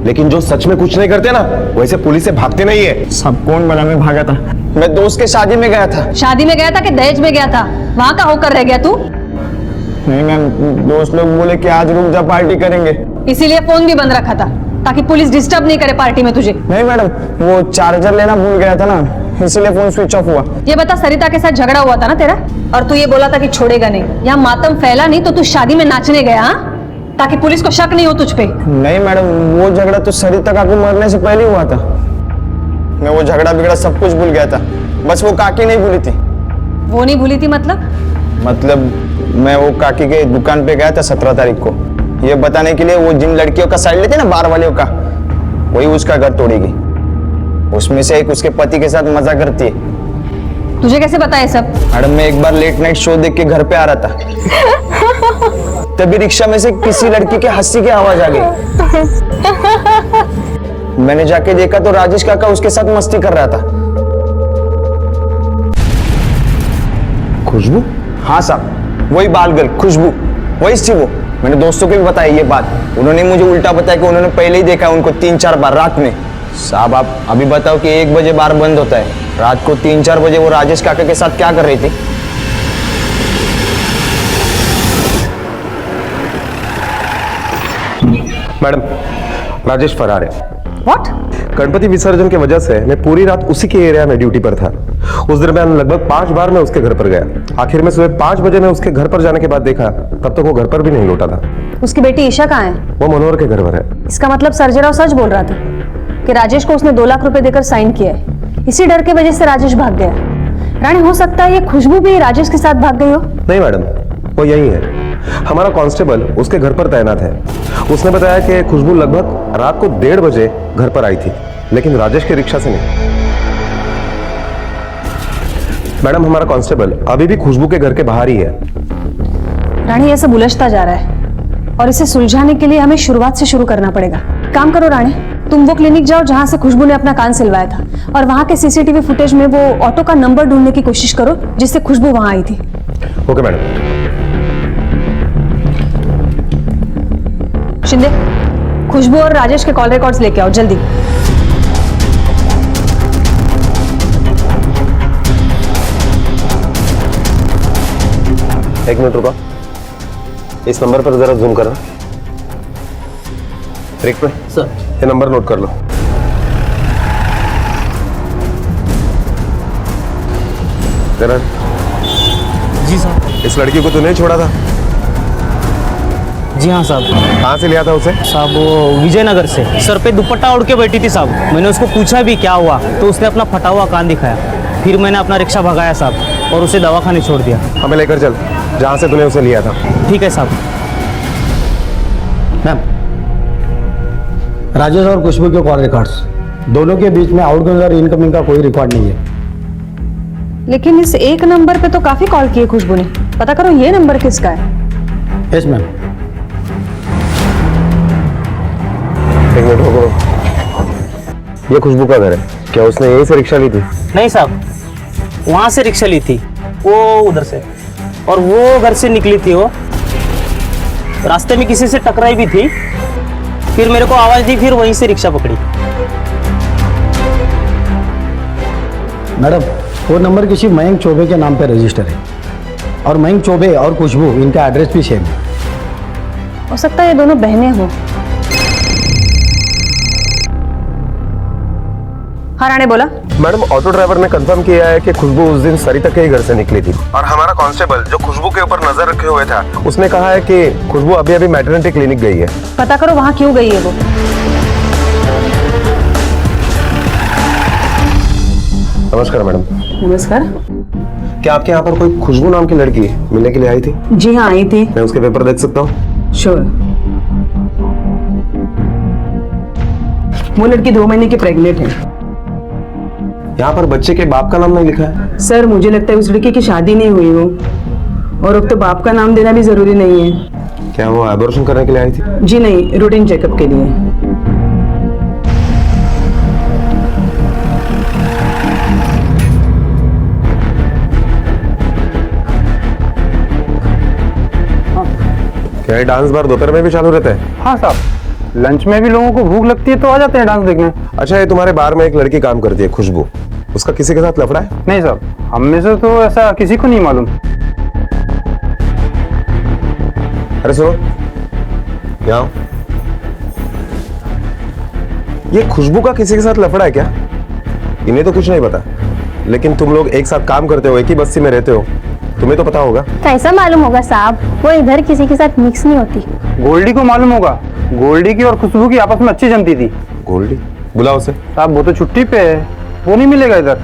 लेकिन जो सच में कुछ नहीं करते ना वैसे पुलिस से भागते नहीं है। सब कौन बना मैं भागा था? मैं दोस्त के शादी में गया था। शादी में गया था कि दहेज में गया था? वहां का होकर रह गया तू? नहीं मैम, दोस्त लोग बोले कि आज रुक जा पार्टी करेंगे, इसीलिए फोन भी बंद रखा था ताकि पुलिस डिस्टर्ब नहीं करे पार्टी में तुझे। नहीं मैडम, वो चार्जर लेना भूल गया था ना, इसलिए फोन स्विच ऑफ हुआ। ये बता, सरिता के साथ झगड़ा हुआ था ना तेरा, और तू ये बोला था कि छोड़ेगा नहीं। यहाँ मातम फैला नहीं तो तू शादी में नाचने गया, हाँ? ताकि पुलिस को शक नहीं हो तुझ पे। नहीं मैडम, वो झगड़ा तो सरिता काकी मरने से पहले हुआ था। मैं वो झगड़ा बिगड़ा सब कुछ भूल गया था, बस वो काकी नहीं भूली थी। वो नहीं भूली थी मतलब मैं वो काकी के दुकान पे गया था 17 तारीख को, ये बताने के लिए वो जिन लड़कियों का साइड लेते ना बार वालियों का, वही उसका घर तोड़ेगी। उसमें से एक उसके पति के साथ मजा करती है। तुझे कैसे पता है सब? मैडम, मैं एक बार लेट नाइट शो देख के घर पे आ रहा था, तभी रिक्शा में से किसी लड़की के हंसी की आवाज आ गई। मैंने जाके देखा तो राजेश काका उसके साथ मस्ती कर रहा था। खुशबू? हाँ साहब, वही बाल गर्ल खुशबू, वही थी वो। मैंने दोस्तों को भी बताया ये बात, उन्होंने मुझे उल्टा बताया कि उन्होंने पहले ही देखा उनको 3-4 बार रात में। साहब आप अभी बताओ कि 1 बजे बार बंद होता है, रात को 3-4 बजे वो राजेश काका के साथ क्या कर रही थी? मैडम, राजेश फरार है। What? गणपति विसर्जन की वजह से मैं पूरी रात उसी के एरिया में ड्यूटी पर था। उस दरमियान लगभग 5 बार मैं उसके घर पर गया। आखिर में सुबह 5 बजे मैं उसके घर पर जाने के बाद देखा, तब तक वो घर पर भी नहीं लौटा था। उसकी बेटी ईशा कहाँ है? वो मनोहर के घर पर है। इसका मतलब सर्जेराव सच बोल रहा था कि राजेश को उसने 2 लाख रुपए देकर साइन किया है। इसी डर के वजह से राजेश भाग गया। रानी, हो सकता है ये खुशबू भी राजेश के साथ भाग गई हो। नहीं मैडम, वो यही है। हमारा कांस्टेबल उसके घर पर तैनात है। उसने बताया कि खुशबू लगभग रात को 1:30 बजे घर पर आई थी, लेकिन राजेश की रिक्शा से नहीं। मैडम, हमारा कांस्टेबल अभी भी खुशबू के घर के बाहर ही है। रानी, ये सब उलझता जा रहा है और इसे सुलझाने के लिए हमें शुरुआत से शुरू करना पड़ेगा। काम करो रानी, तुम वो क्लिनिक जाओ जहां से खुशबू ने अपना कान सिलवाया था, और वहां के सीसीटीवी फुटेज में वो ऑटो का नंबर ढूंढने की कोशिश करो जिससे खुशबू वहां आई थी। Okay madam. शिंदे, खुशबू और राजेश के कॉल रिकॉर्ड्स लेके आओ जल्दी। एक मिनट रुको, इस नंबर पर जरा जूम करना। रिक पे सर, ये नंबर नोट कर लो। जरा। जी साहब। इस लड़की को तूने छोड़ा था? जी हाँ साहब। कहाँ से लिया था उसे? साहब वो विजयनगर से। सर पे दुपट्टा ओढ़ के बैठी थी साहब। मैंने उसको पूछा भी क्या हुआ, तो उसने अपना फटा हुआ कान दिखाया। फिर मैंने अपना रिक्शा भगाया साहब और उसे दवाखाने छोड़ दिया। हमें लेकर चल जहाँ से तूने उसे लिया था। ठीक है साहब। मैम, राजेश और खुशबू के कॉल रिकॉर्ड्स, दोनों के बीच में आउटगोइंग और इनकमिंग का कोई रिकॉर्ड नहीं है। लेकिन इस एक नंबर पे तो काफी कॉल किए खुशबू ने। पता करो ये नंबर किसका है। Yes ma'am. एक मिनट रुको, ये खुशबू का घर है क्या? उसने यहीं से रिक्शा ली थी? नहीं साहब, वहां से रिक्शा ली थी, वो उधर से, और वो घर से निकली थी। वो रास्ते में किसी से टकराई भी थी, फिर मेरे को आवाज दी, फिर वहीं से रिक्शा पकड़ी। मैडम, वो नंबर किसी मयंक चौबे के नाम पे रजिस्टर है, और मयंक चौबे और खुशबू इनका एड्रेस भी सेम है। हो सकता है ये दोनों बहनें हो। हाँ राणे, बोला। मैडम, ऑटो ड्राइवर ने कंफर्म किया है कि खुशबू उस दिन सरिता के ही घर से निकली थी, और हमारा कांस्टेबल जो खुशबू के ऊपर नजर रखे हुए था, उसने कहा है कि खुशबू अभी अभी मैटरनिटी क्लिनिक गई है। पता करो वहां क्यों गई है वो। नमस्कार मैडम। नमस्कार। क्या आपके यहाँ पर कोई खुशबू नाम की लड़की मिलने के लिए आई थी? जी हाँ, आई थी। मैं उसके पेपर देख सकता हूँ? श्योर। वो लड़की 2 महीने की प्रेग्नेंट है। यहाँ पर बच्चे के बाप का नाम नहीं लिखा है। सर मुझे लगता है उस लड़की की शादी नहीं हुई हो, और अब तो बाप का नाम देना भी जरूरी नहीं है। क्या वो एबॉर्शन करने के लिए आई थी? जी नहीं, रूटीन चेकअप के लिए। क्या ये डांस बार दोपहर में भी चालू रहता है? हाँ साहब, लंच में भी लोगों को भूख लगती है तो आ जाते हैं डांस देखने। अच्छा, ये तुम्हारे बार में एक लड़की काम करती है खुशबू, उसका किसी के साथ लफड़ा है? नहीं साहब, हम में से तो ऐसा किसी को नहीं मालूम। अरे सुनो, यहाँ आओ। ये खुशबू का किसी के साथ लफड़ा है क्या? इन्हें तो कुछ नहीं पता, लेकिन तुम लोग एक साथ काम करते हो, एक ही बस्ती में रहते हो, तुम्हें तो पता होगा। कैसा मालूम होगा साहब, वो इधर किसी के साथ मिक्स नहीं होती। गोल्डी को मालूम होगा, गोल्डी की और खुशबू की आपस में अच्छी जमती थी। गोल्डी? बुलाओ उसे। साहब वो तो छुट्टी पे है, वो नहीं मिलेगा इधर।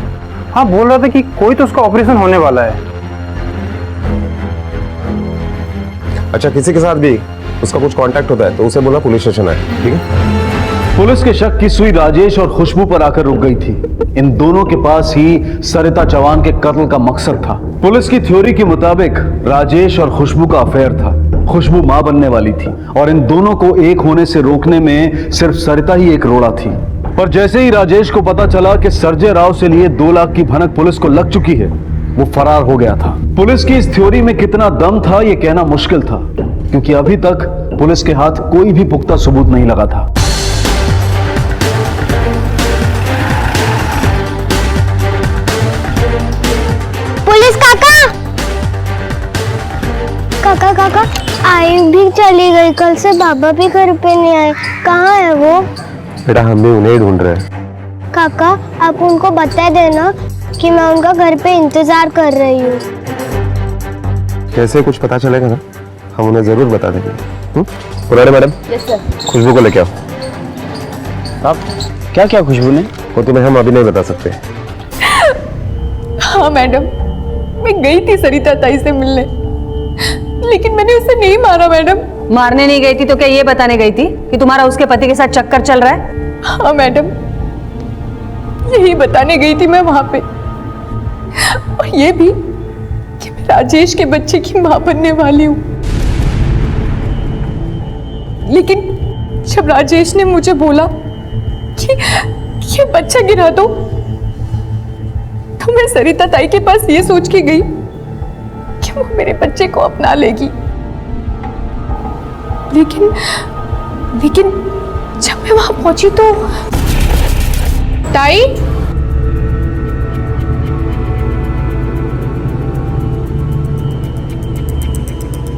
हाँ, बोल रहा था कि कोई तो उसका ऑपरेशन होने वाला है। अच्छा, किसी के साथ भी उसका कुछ कांटेक्ट होता है तो उसे बोला पुलिस स्टेशन है, ठीक है? पुलिस के शक की सुई राजेश और खुशबू पर आकर रुक गई थी। इन दोनों के पास ही सरिता चौहान के कत्ल का मकसद था। पुलिस की थ्योरी के मुताबिक राजेश और खुशबू का अफेयर था। खुशबू मां बनने वाली थी और इन दोनों को एक होने से रोकने में सिर्फ सरिता ही एक रोड़ा थी। पर जैसे ही राजेश को पता चला कि संजय राव से लिए 2 लाख की भनक पुलिस को लग चुकी है, वो फरार हो गया था। पुलिस की इस थ्योरी में कितना दम था ये कहना मुश्किल था, क्योंकि अभी तक पुलिस के हाथ कोई भी पुख्ता सबूत नहीं लगा था। पुलिस काका, काका काका, आई भी चली गई, कल से बाबा भी घर पे नहीं आए, कहाँ है वो? बेटा, हम भी उन्हें ढूंढ रहे हैं। काका आप उनको बता देना कि मैं उनका घर पे इंतजार कर रही हूँ। कैसे कुछ पता चलेगा ना, हम उन्हें जरूर बता देंगे। पुराने मैडम, खुशबू को लेके आओ। साहब क्या क्या खुशबू ने? वो तुम्हें हम अभी नहीं बता सकते। हाँ मैडम, मैं गई थी सरिता ताई से मिलने, लेकिन मैंने उसे नहीं मारा मैडम। मारने नहीं गई थी तो क्या ये बताने गई थी कि तुम्हारा उसके पति के साथ चक्कर चल रहा है? हाँ मैडम, यही बताने गई थी मैं वहां पे, और ये भी कि मैं राजेश के बच्चे की मां बनने वाली हूँ। लेकिन जब राजेश ने मुझे बोला कि ये बच्चा गिरा दो, तो मैं सरिता ताई के पास ये सोच के गई कि वो मेरे बच्चे को अपना लेगी। लेकिन जब मैं वहां पहुंची तो ताई,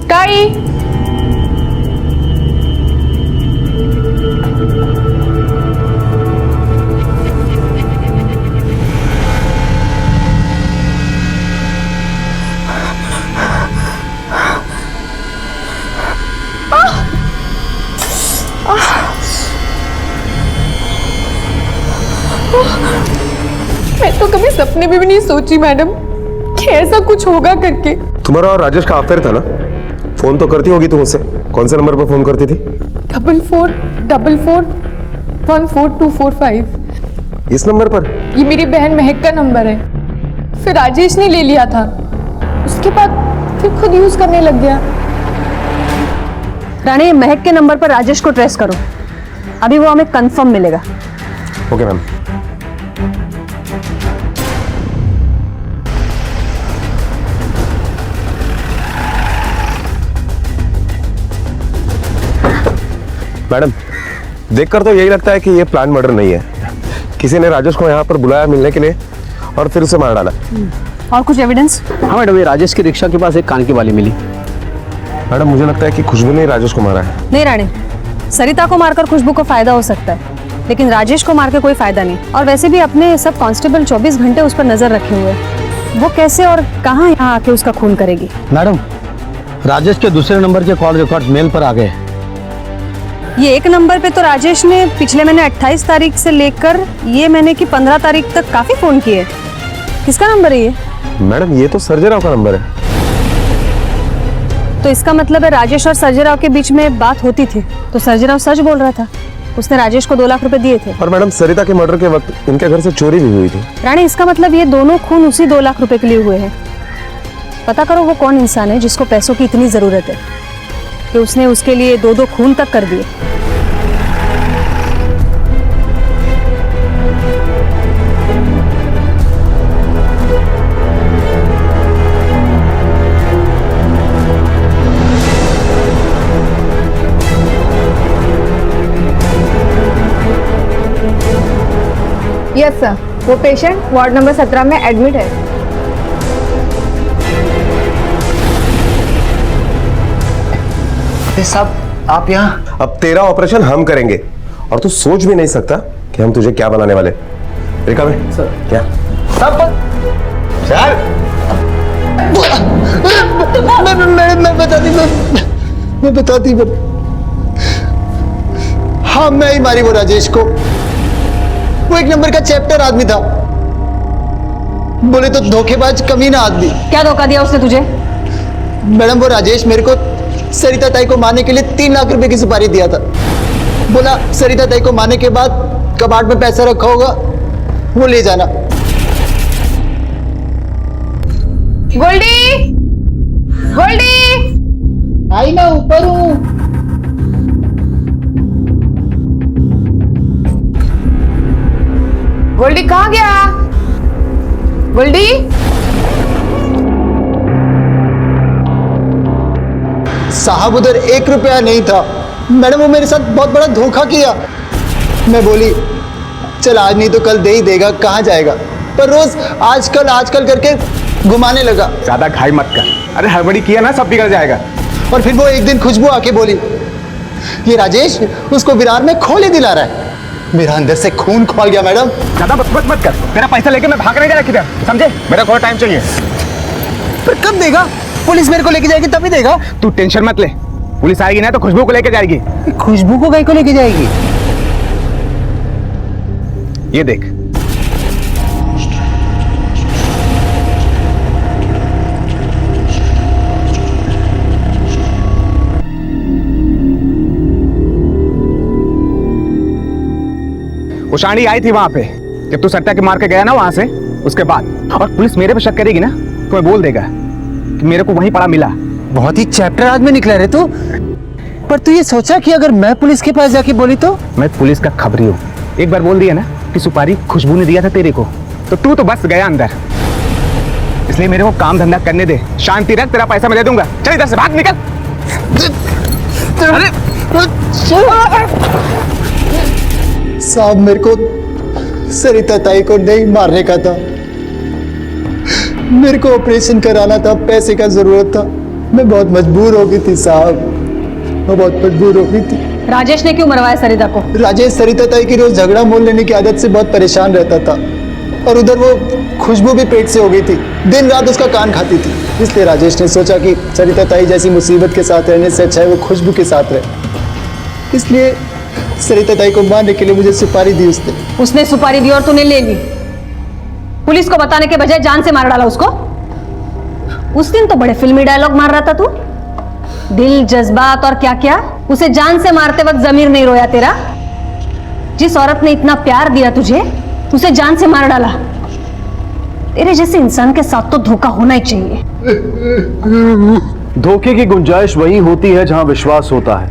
ताई, मैं तो कभी सपने में भी नहीं सोची मैडम कि ऐसा कुछ होगा करके। तुम्हारा और राजेश का अफेयर था ना? फोन तो करती होगी तुम उससे। कौन से नंबर पर फोन करती थी? 4444144245। इस नंबर पर? ये मेरी बहन महक का नंबर है, फिर राजेश ने ले लिया था, उसके बाद फिर खुद यूज करने लग गया। रानी, महक के नंबर पर राजेश को ट्रेस करो, अभी वो हमें कंफर्म मिलेगा। Okay ma'am. मैडम, देखकर तो यही लगता है कि ये प्लान मर्डर नहीं है। किसी ने राजेश को यहाँ पर बुलाया मिलने के लिए और फिर उसे मार डाला। और कुछ एविडेंस? हाँ मैडम, ये राजेश की रिक्शा के पास एक कान की बाली मिली। मैडम, मुझे लगता है कि खुशबू ने राजेश को मारा है। नहीं रानी, सरिता को मारकर खुशबू को फायदा हो सकता है, लेकिन राजेश को मार के कोई फायदा नहीं। और वैसे भी अपने सब कांस्टेबल 24 घंटे उस पर नजर रखे हुए हैं, वो कैसे और कहाँ यहाँ आके उसका खून करेगी? मैडम, राजेश के दूसरे नंबर के कॉल रिकॉर्ड मेल पर आ गए। ये एक नंबर पे तो राजेश ने पिछले महीने 28 तारीख से लेकर ये महीने की 15 तारीख तक काफी फोन किए। किसका नंबर है ये? मैडम ये तो सर्जेराव का नंबर है। तो इसका मतलब है राजेश और सर्जेराव के बीच में बात होती थी, तो सर्जेराव सच बोल रहा था, उसने राजेश को 2 लाख रुपए दिए थे। और मैडम सरिता के मर्डर के वक्त इनके घर से चोरी भी हुई थी। रानी, इसका मतलब ये दोनों खून उसी 2 लाख रुपए के लिए हुए हैं। पता करो वो कौन इंसान है जिसको पैसों की इतनी जरूरत है कि उसने उसके लिए 2-2 खून तक कर दिए। यस सर, वो पेशेंट वार्ड नंबर 17 में एडमिट है। साहब आप यहाँ? अब तेरा ऑपरेशन हम करेंगे और तू सोच भी नहीं सकता कि हम तुझे क्या बनाने वाले। रिका में सर क्या सब सर मैं बताती हाँ मैं ही मारी वो राजेश को। वो 1 नंबर का चैप्टर आदमी था, बोले तो धोखेबाज कमीना आदमी। क्या धोखा दिया उसने तुझे? मैडम वो राजेश मेरे को सरिता ताई को मारने के लिए 3 लाख रुपए की सुपारी दिया था। बोला सरिता ताई को मारने के बाद कबाड़ में पैसा रखा होगा, वो ले जाना। गोल्डी, गोल्डी, आई मैं ऊपर हूँ। गोल्डी कहाँ गया? गोल्डी, साहब उधर 1 रुपया नहीं था। मैडम वो मेरे साथ बहुत बड़ा धोखा किया। मैं बोली चल आज नहीं तो कल दे ही देगा, कहाँ जाएगा, पर रोज आजकल करके घुमाने लगा। ज्यादा घाई मत कर, अरे हड़बड़ी किया ना सब बिगड़ जाएगा। और फिर वो एक दिन खुशबू आके बोली ये राजेश उसको विरार में खोले दिला रहा है। मेरा अंदर से खून खोल गया। मैडम ज्यादा बकवास मत कर, तेरा पैसा लेके मैं भाग नहीं जा रहा किधर, समझे? मेरा थोड़ा टाइम चाहिए। पर कब देगा? पुलिस मेरे को लेके जाएगी तभी देगा। तू टेंशन मत ले, पुलिस आएगी ना तो खुशबू को लेके जाएगी। खुशबू को कहीं को लेके जाएगी? ये देख, वो शानी आई थी वहां पे जब तू सट्टा के मार के गया ना वहां से, उसके बाद। और पुलिस मेरे पे शक करेगी ना तो मैं बोल देगा कि मेरे को वहीं पड़ा मिला। बहुत ही चैप्टर आदमी निकला रे तू। पर तू ये सोचा कि अगर मैं पुलिस के पास जाके बोली तो? मैं पुलिस का खबरी हूँ, एक बार बोल दिया ना कि सुपारी खुशबू ने दिया था तेरे को, तो तू तो बस गया अंदर। इसलिए मेरे को काम धंधा करने दे, शांति रख, तेरा पैसा मैं दे दूंगा। चल इधर से भाग, निकल। साहब मेरे को सरिता ताई को नहीं मारने का था, मेरे को ऑपरेशन कराना था, पैसे का जरूरत था। मैं बहुत मजबूर हो गई थी साहब, मैं बहुत मजबूर हो गई थी। राजेश ने क्यों मरवाया सरिता को? राजेश सरिता ताई की रोज झगड़ा मोल लेने की आदत से बहुत परेशान रहता था, और उधर वो खुशबू भी पेट से हो गई थी, दिन रात उसका कान खाती थी। इसलिए राजेश ने सोचा कि सरिता ताई जैसी मुसीबत के साथ रहने से अच्छा है वो खुशबू के साथ रहे। इसलिए सरिता ताई को मारने के लिए मुझे सुपारी दी उसने। उसने सुपारी दी और तूने ले ली। पुलिस को बताने के बजाय जान से मार डाला उसको। उस दिन तो बड़े फिल्मी डायलॉग मार रहा था तू, दिल जज्बात और क्या क्या। उसे जान से मारते वक्त जमीर नहीं रोया तेरा? जिस औरत ने इतना प्यार दिया तुझे, उसे जान से मार डाला। तेरे जैसे इंसान के साथ तो धोखा होना ही चाहिए। धोखे की गुंजाइश वही होती है जहां विश्वास होता है,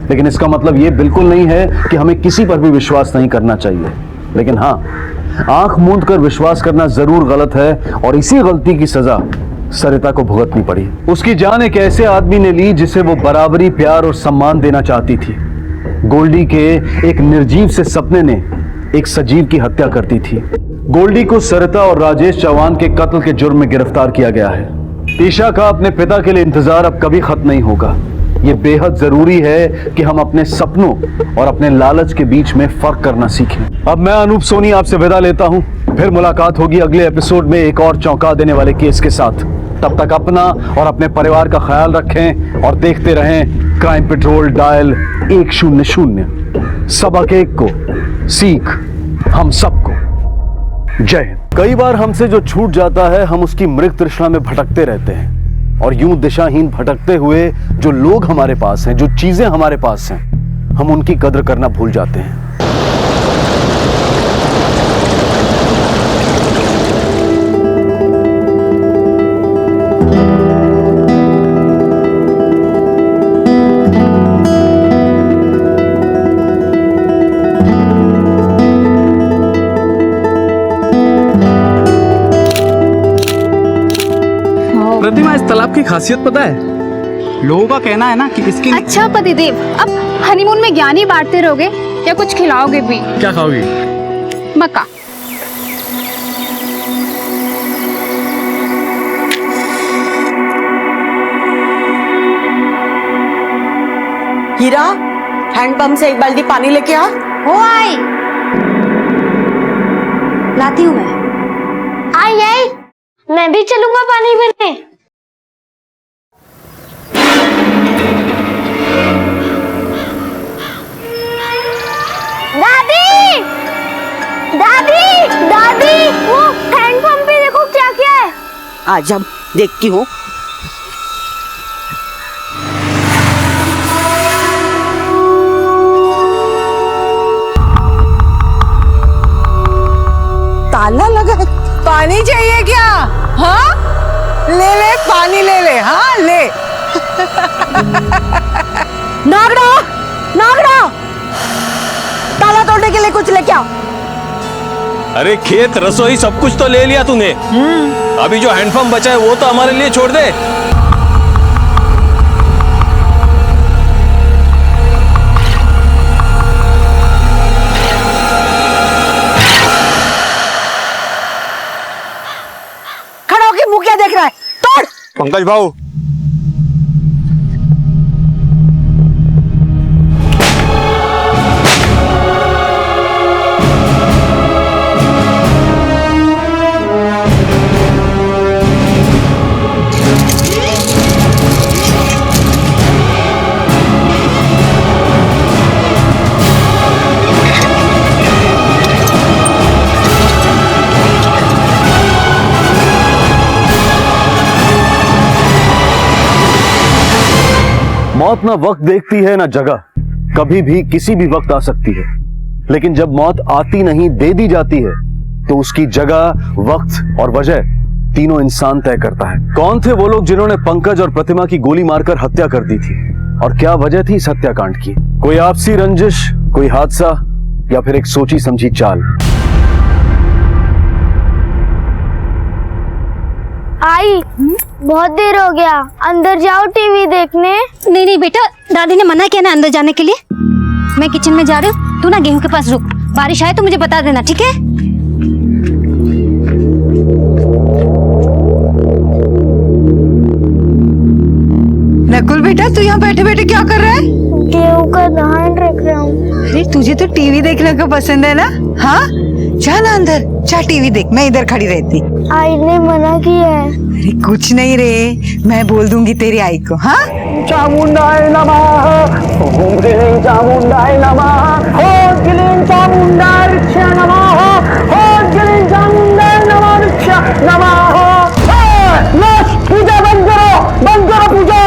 लेकिन इसका मतलब यह बिल्कुल नहीं है कि हमें किसी पर भी विश्वास नहीं करना चाहिए। लेकिन हाँ, आंख मूंद कर विश्वास करना जरूर गलत है, और इसी गलती की सजा सरिता को भुगतनी पड़ी। उसकी जान एक ऐसे आदमी ने ली जिसे वो बराबरी, प्यार और सम्मान देना चाहती थी। गोल्डी के एक निर्जीव से सपने ने एक सजीव की हत्या कर दी थी। गोल्डी को सरिता और राजेश चौहान के कत्ल के जुर्म में गिरफ्तार किया गया है। ईशा का अपने पिता के लिए इंतजार अब कभी खत्म नहीं होगा। ये बेहद जरूरी है कि हम अपने सपनों और अपने लालच के बीच में फर्क करना सीखें। अब मैं अनूप सोनी आपसे विदा लेता हूं, फिर मुलाकात होगी अगले एपिसोड में एक और चौंका देने वाले केस के साथ। तब तक अपना और अपने परिवार का ख्याल रखें और देखते रहें क्राइम पेट्रोल डायल 100। सबक एक को, सीख हम सबको। जय हिंद। कई बार हमसे जो छूट जाता है हम उसकी मृग तृष्णा में भटकते रहते हैं, और यूं दिशाहीन भटकते हुए जो लोग हमारे पास हैं, जो चीजें हमारे पास हैं, हम उनकी कद्र करना भूल जाते हैं। प्रतिमा, इस तालाब की खासियत पता है? लोगों का कहना है ना कि इसके अच्छा पतिदेव, अब हनीमून में ज्ञान ही बांटते रहोगे या कुछ खिलाओगे भी? क्या खाओगी? मक्का। हीरा, हैंडपंप से एक बाल्टी पानी लेके आ। हो आई, लाती हूँ मैं। आई आई, मैं भी चलूंगा पानी भरने। दादी, दादी, दादी, वो हैंडपंप पे देखो क्या क्या है। आज हम देखती हूँ। ताला लगा है। पानी चाहिए क्या? हाँ, ले ले पानी ले ले। हाँ ले। नागड़ा, नागड़ा, ताला तोड़ने के लिए कुछ लेके आओ। अरे खेत, रसोई सब कुछ तो ले लिया तूने। अभी जो हैंडपंप बचा है वो तो हमारे लिए छोड़ दे। खड़ा होके मुंह क्या देख रहा है? तोड़। पंकज भाऊ, मौत ना वक्त देखती है ना जगह, कभी भी किसी भी वक्त आ सकती है। लेकिन जब मौत आती नहीं, दे दी जाती है, तो उसकी जगह, वक्त और वजह तीनों इंसान तय करता है। कौन थे वो लोग जिन्होंने पंकज और प्रतिमा की गोली मारकर हत्या कर दी थी, और क्या वजह थी इस हत्याकांड की? कोई आपसी रंजिश, कोई हादसा, या फिर एक सोची समझी चाल? आई, बहुत देर हो गया, अंदर जाओ टीवी देखने। नहीं नहीं बेटा, दादी ने मना किया ना अंदर जाने के लिए। मैं किचन में जा रही हूँ, तू ना गेहूं के पास रुक। बारिश आए तो मुझे बता देना, ठीक है? नकुल बेटा, तू यहाँ बैठे बैठे क्या कर रहा है? गेहूं का धान रख रहा हूँ। अरे तुझे तो टीवी देखने का पसंद है ना? हाँ, जा ना अंदर, जा टीवी देख, मैं इधर खड़ी रहती। आई ने मना किया है। अरे कुछ नहीं रे, मैं बोल दूंगी तेरी आई को। हाँ, चामुंडाय नमः, ओम ह्रीं चामुंडाय नमः, ओम ह्रीं चामुंडाय नमः, ओम ह्रीं चामुंडाय नमः। पूजा बंद करो पूजा।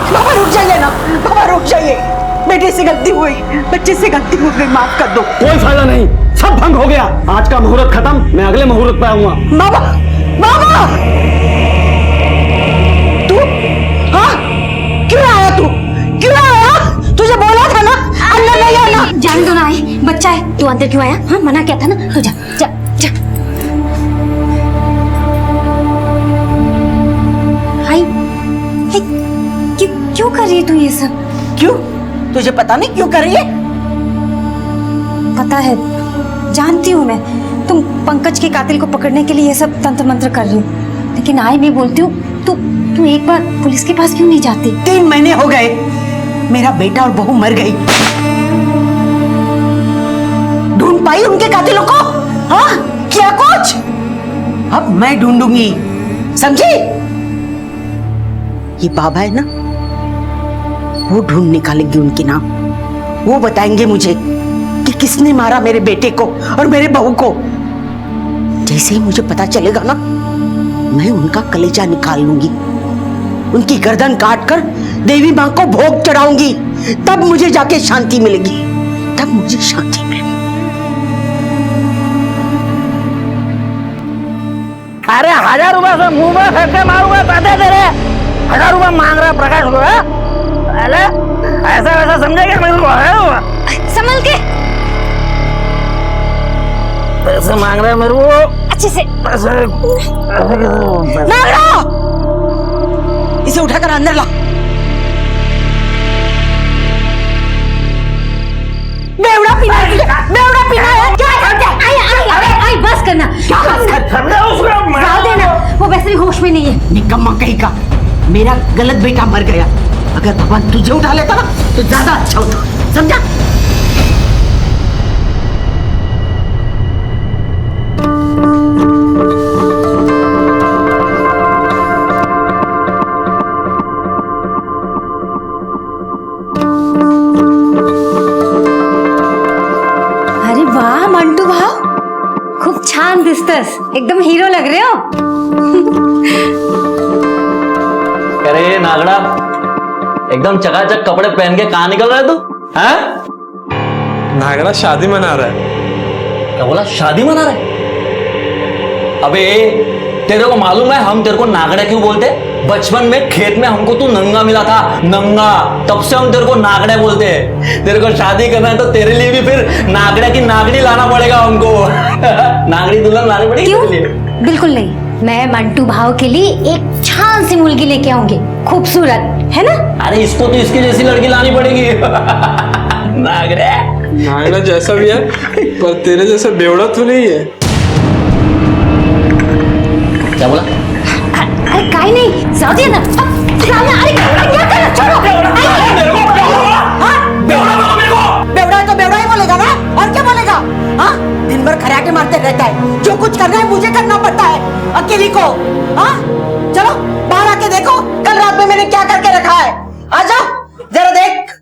बाबा रुक जाइए ना, बाबा रुक जाइए। बेटे से गलती हुई, बच्चे से गलती हो गई, माफ कर दो। कोई फायदा नहीं, सब भंग हो गया। आज का मुहूर्त खत्म, मैं अगले मुहूर्त पे आऊंगा। बाबा, बाबा, तू हाँ क्यों आया? तू क्यों आया? तुझे बोला था ना अंदर नहीं आना। जाने दो ना, आई बच्चा है, तू अंदर क्यों आया? हाँ मना किया था ना, तू जा जा जा। आई, क्यों कर रही है तू ये सब? क्यों? तुझे पता नहीं क्यों कर रही है? पता है, जानती हूँ मैं, तुम पंकज के कातिल को पकड़ने के लिए ये सब तंत्र मंत्र कर रही हो। लेकिन आई मैं बोलती हूँ, तू एक बार पुलिस के पास क्यों नहीं जाती? 3 महीने हो गए, मेरा बेटा और बहू मर गई। ढूंढ पाई उनके कातिलों को? हाँ, क्या कुछ? अब मैं ढूंढूंगी, समझी? ये बाबा है ना, वो ढूंढ निकालेंगे उनके नाम। वो बताएंगे मुझे कि किसने मारा मेरे बेटे को और मेरे बहू को। जैसे ही मुझे पता चलेगा ना, मैं उनका कलेजा निकाल लूंगी, उनकी गर्दन काट कर देवी मां को भोग चढ़ाऊंगी। तब मुझे जाके शांति मिलेगी, तब मुझे शांति मिलेगी। अरे 1000 रुपए से मुंह में फेंक के मारूंगा, पता तेरे 1000 रुपए मांग रहा प्रकाश को। अरे ऐसा वैसा समझे क्या मेरे को? है संभल के, पैसे मांग रहा है मेरे को अच्छे से। पैसे इसे उठाकर अंदर ला। बेवड़ा पीना है, बेवड़ा पीना है। आई बस करना, जाओ देना, वो वैसे भी होश में नहीं है। निकम्मा कहीं का, मेरा गलत बेटा मर गया। अगर भगवान तुझे उठा लेता ना तो ज्यादा अच्छा होता, समझा? अरे वाह मंटू भाव, खूप छान दिसतस, एकदम हीरो लग रहे हो। अरे नागड़ा, एकदम चकाचक कपड़े पहन के कहाँ निकल रहा है तू? हैं? नागड़ा शादी मना रहा है। क्या बोला? शादी मना रहा है? अबे तेरे को मालूम है हम तेरे को नागड़ा क्यों बोलते? बचपन में खेत में हमको तू नंगा मिला था, नंगा, तब से हम तेरे को नागड़ा बोलते हैं। तेरे को शादी करना है तो तेरे लिए भी फिर नागड़ा की नागड़ी लाना पड़ेगा हमको। नागड़ी दुल्हन लानी पड़ेगी तेरे लिए। बिल्कुल नहीं, मैं मंटू भाव के लिए एक छान सी मुर्गी लेके आऊंगी, खूबसूरत, है ना? अरे इसको तो इसकी जैसी लड़की लानी पड़ेगी। नागड़ा जैसा भी है, पर तेरे जैसा बेवड़ा तो नहीं है। क्या बोला? अरे काई नहीं, जाओ दे ना। अरे क्या कर रहा? छोड़ो। बेवड़ा तो बेवड़ा ही बोलेगा ना, और क्या बोलेगा? हाँ, दिन भर खराटे मारते रहता है। जो कुछ करना है मुझे करना पड़ता है, अकेली को। हाँ, चलो बाहर आके देखो कल रात में मैंने क्या करके रखा है। आजा जरा देख।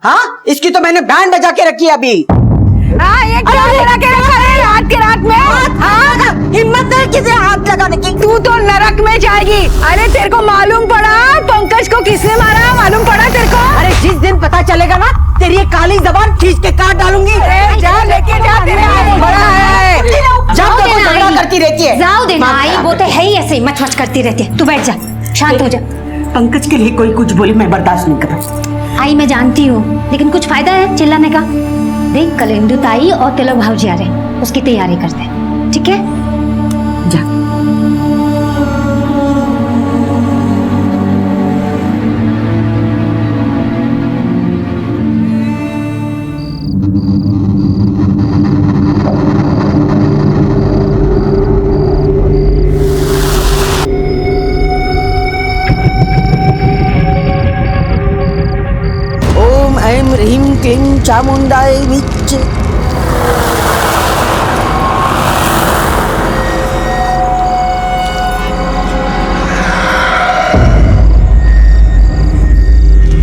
हाँ, इसकी तो मैंने बैंड बजा के रखी है अभी। ये क्या लगा के रखा है रात के रात में? हाँ, हिम्मत नहीं किसी हाथ लगाने की। तू तो नरक में जाएगी। अरे तेरे को मालूम पड़ा पंकज को किसने मारा? मालूम पड़ा तेरे को? अरे जिस दिन पता चलेगा ना, तेरी ये काली जबान खींच के काट डालूंगी। जा लेके जा, तेरे आगे बड़ा है। जब देखो झगड़ा करती रहती है। जाओ देना, आई वो तो है ही ऐसे ही मच मच करती रहती है। तू बैठ जा, शांत हो जा। पंकज के लिए कोई कुछ बोले मैं बर्दाश्त नहीं कर। आई मैं जानती हूँ, लेकिन कुछ फायदा है चिल्लाने का? देख कल इंदु ताई और तिलक भाऊजी आ रहे हैं, उसकी तैयारी करते हैं, ठीक है? जा। ओम ऐं ह्रीं क्लीं चामुंडाय विच।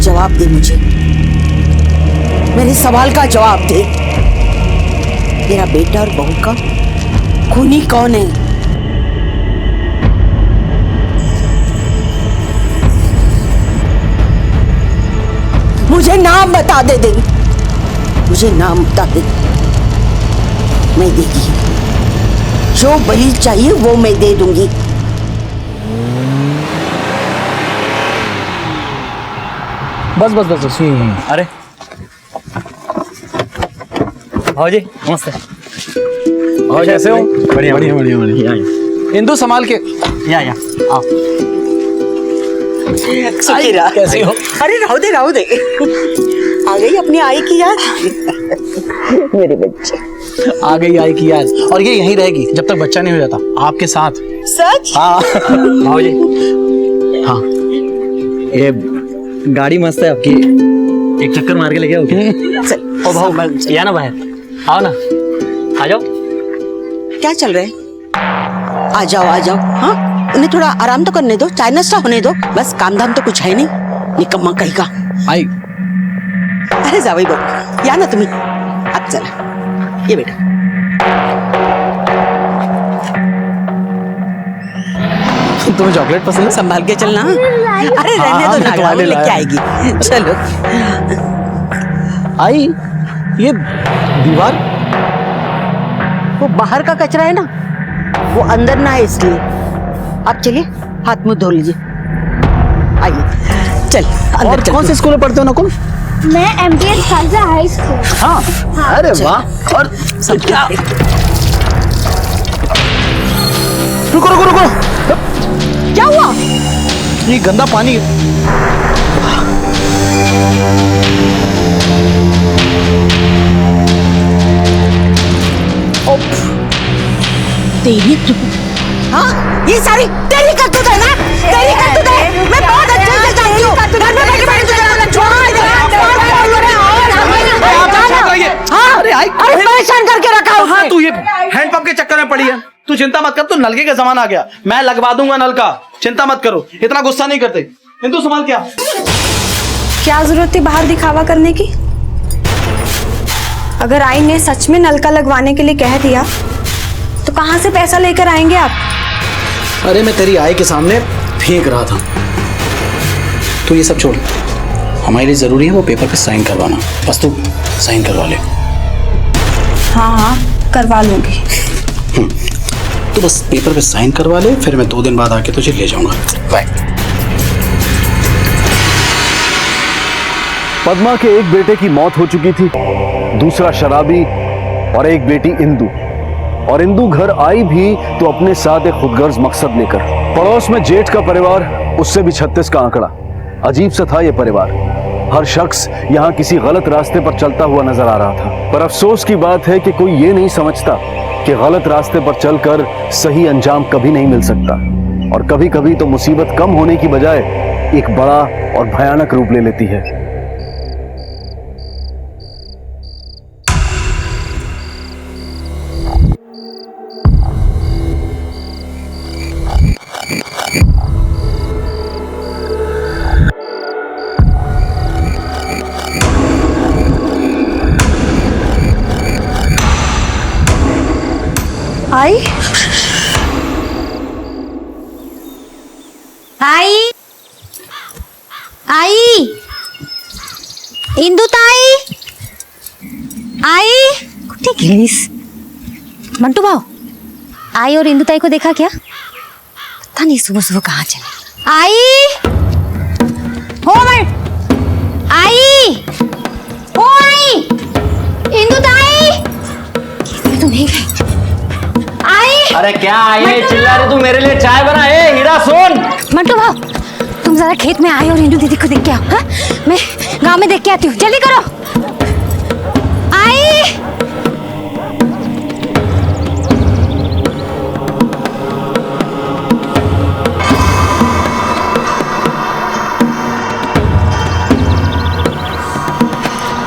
जवाब दे मुझे, मेरे सवाल का जवाब दे। तेरा बेटा और बहू का खूनी कौन है? मुझे नाम बता दे देवी, मुझे नाम बता दे। मैं देगी, जो बलि चाहिए वो मैं दे दूंगी। बस बस बस बस। अरे भाजी नमस्ते। और कैसे हो? बढ़िया बढ़िया बढ़िया बढ़िया। इंदु संभाल के। या आओ। सुखीरा कैसी हो? अरे राहु दे आ गई अपनी आई की याद। मेरे बच्चे आ गई आई की याद, और ये यहीं रहेगी जब तक बच्चा नहीं हो जाता आपके साथ। सच? हाँ भाजी। हाँ ये गाड़ी मस्त है आपकी, एक चक्कर मार के लेके आओ। चल। ओ भाऊ या ना बाहर आओ ना, आ जाओ। क्या चल रहा है? आ जाओ। हाँ, उन्हें थोड़ा आराम तो करने दो, चाय नाश्ता होने दो। बस काम धाम तो कुछ है नहीं, निकम्मा कहीं का। आई अरे जावई बाबू या ना तुम्ही, आज चला ये बेटा। तुम्हें चॉकलेट पसंद है? संभाल के चलना। अरे रहने दो ना, वो लेके आएगी। चलो। आई, ये दीवार वो बाहर का कचरा है ना, वो अंदर ना है, इसलिए आप चलिए हाथ मुंह धो लीजिए। आइए चल अंदर। और कौन से स्कूल में पढ़ते हो नकुल? मैं MTS खालसा हाई स्कूल। हाँ, अरे वाह। और सब क्या? रुको रुको रुको, क्या हुआ? ये गंदा पानी है। तेरी हाँ, ये सारी तेरी करतूत है ना? तेरी करतूत है। मैं बहुत अच्छे से जानती हूँ। घर में बैठे बैठे तुझे छोड़ो हाँ, अरे परेशान करके रखा है। हाँ, तू ये हैंडपंप के चक्कर में पड़ी है। तू चिंता मत कर, तू नलके का जमाना आ गया, मैं लगवा दूंगा नल का, चिंता मत करो, इतना गुस्सा नहीं करते। इंदु संभाल। क्या जरूरत थी बाहर दिखावा करने की? अगर आई ने सच में नलका लगवाने के लिए कह दिया तो कहां से पैसा लेकर आएंगे आप? अरे मैं तेरी आई के सामने फेंक रहा था। तू ये सब छोड़, हमारे लिए जरूरी है वो पेपर पे साइन करवाना, बस तू साइन करवा ले। हाँ हाँ करवा लूंगी। तो बस पेपर पे साइन करवा ले, फिर मैं 2 दिन बाद आके तुझे ले जाऊंगा। बाय। पद्मा के एक बेटे की मौत हो चुकी थी, दूसरा शराबी और एक बेटी इंदु। और इंदु घर आई भी तो अपने साथ एक खुदगर्ज मकसद लेकर। पड़ोस में जेठ का परिवार, उससे भी 36 का आंकड़ा। अजीब सा था यह परिवार। हर शख्स यहाँ किसी गलत रास्ते पर चलता हुआ नजर आ रहा था। पर अफसोस की बात है कि कोई ये नहीं समझता कि गलत रास्ते पर चलकर सही अंजाम कभी नहीं मिल सकता। और कभी कभी तो मुसीबत कम होने की बजाय एक बड़ा और भयानक रूप ले लेती है। आई आई आई इंदू ताई आई कुठे गेलीस? मंटू भाऊ, आई और इंदू ताई को देखा क्या? पता नहीं सुबह सुबह कहाँ चले। आई हो मैं आई हो आई इंदू ताई तो नहीं गई। आई अरे क्या आई चिल्ला रही तू? मेरे लिए चाय बना। ए हीरा सुन। मंटू भाऊ, तुम जरा खेत में आए और इंदू दीदी को देख के आओ। हाँ? मैं गांव में देख के आती हूँ, जल्दी करो। आई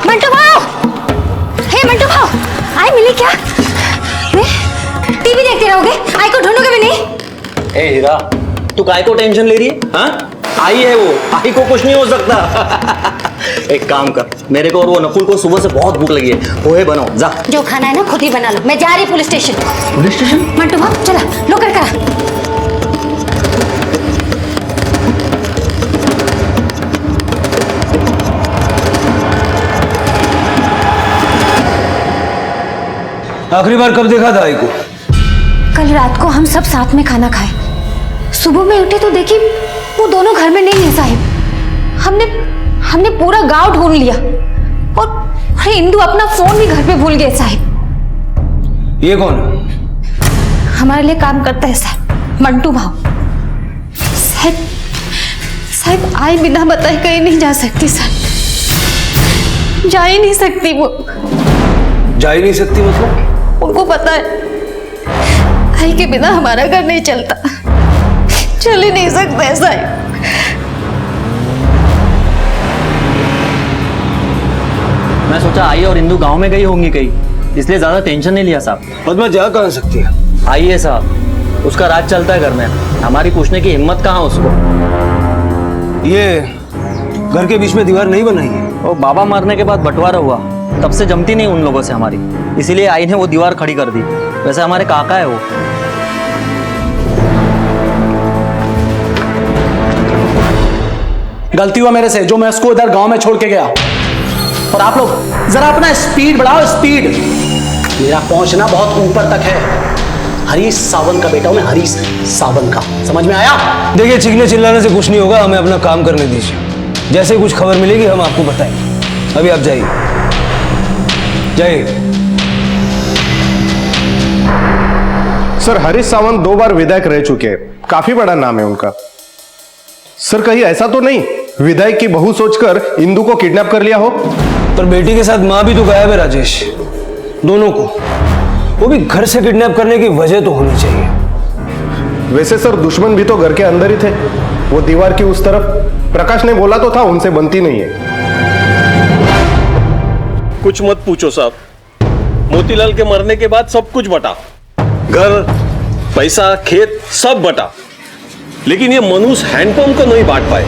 मंटू भाऊ, हे मंटू भाऊ, आई मिली क्या? टीवी देखते रहोगे, आई को ढूंढोगे भी नहीं? ए हीरा, तू काय को टेंशन ले रही है? हाँ, आई है वो, आई को कुछ नहीं हो सकता। एक काम कर, मेरे को और वो नकुल को सुबह से बहुत भूख लगी है, पोहे बनाओ जा। जो खाना है ना खुद ही बना लो, मैं जा रही police station. Police station? Mantu भाऊ चला लो कर करा। आखिरी बार कब देखा था आई को? कल रात को हम सब साथ में खाना खाए, सुबह में उठे तो देखी वो दोनों घर में नहीं है साहिब। हमने पूरा गांव ढूंढ लिया और अरे इंदु अपना फोन भी घर पे भूल गए साहिब। ये कौन? हमारे लिए काम करता है साहब, मंटू भाऊ। साहब आई बिना बताए कहीं नहीं जा सकती साहब, जा ही नहीं सकती वो। जा ही नहीं सकती मतलब? उनको पता है आई के बिना हमारा घर नहीं चलता, चल ही नहीं सकता ऐसा है। मैं सोचा आई और इंदु गांव में गई होंगी कहीं, इसलिए ज्यादा टेंशन नहीं लिया साहब। पद्मा जा कहाँ सकती है? आई है साहब, उसका राज चलता है घर में, हमारी पूछने की हिम्मत कहाँ उसको। ये घर के बीच में दीवार नहीं बनाई है? वो बाबा मरने के बाद बंटवारा हुआ, तब से जमती नहीं उन लोगों से हमारी, इसीलिए आई ने वो दीवार खड़ी कर दी। वैसे हमारे काका है वो। गलती हुआ मेरे से जो मैं उसको इधर गांव में छोड़ के गया। और आप लोग जरा अपना स्पीड बढ़ाओ, स्पीड। मेरा पहुंचना बहुत ऊपर तक है। हरीश सावंत का बेटा हूं मैं, हरीश सावंत का, समझ में आया? देखिए, चीखने चिल्लाने से कुछ नहीं होगा, हमें अपना काम करने दीजिए। जैसे कुछ खबर मिलेगी हम आपको बताएंगे। अभी आप जाइए, जाइए। सर, हरीश सावंत 2 बार विधायक रह चुके हैं, काफी बड़ा नाम है उनका। सर, कहीं ऐसा तो नहीं विधायक की बहू सोचकर इंदू को किडनैप कर लिया हो? पर बेटी के साथ मां भी तो गायब है राजेश, दोनों को, वो भी घर से किडनैप करने की वजह तो होनी चाहिए। वैसे सर, दुश्मन भी तो घर के अंदर ही थे, वो दीवार की उस तरफ। प्रकाश ने बोला तो था उनसे बनती नहीं है। कुछ मत पूछो साहब, मोतीलाल के मरने के बाद सब कुछ बटा, घर, पैसा, खेत सब बटा, लेकिन ये मनुष हैंडपंप को नहीं बांट पाए।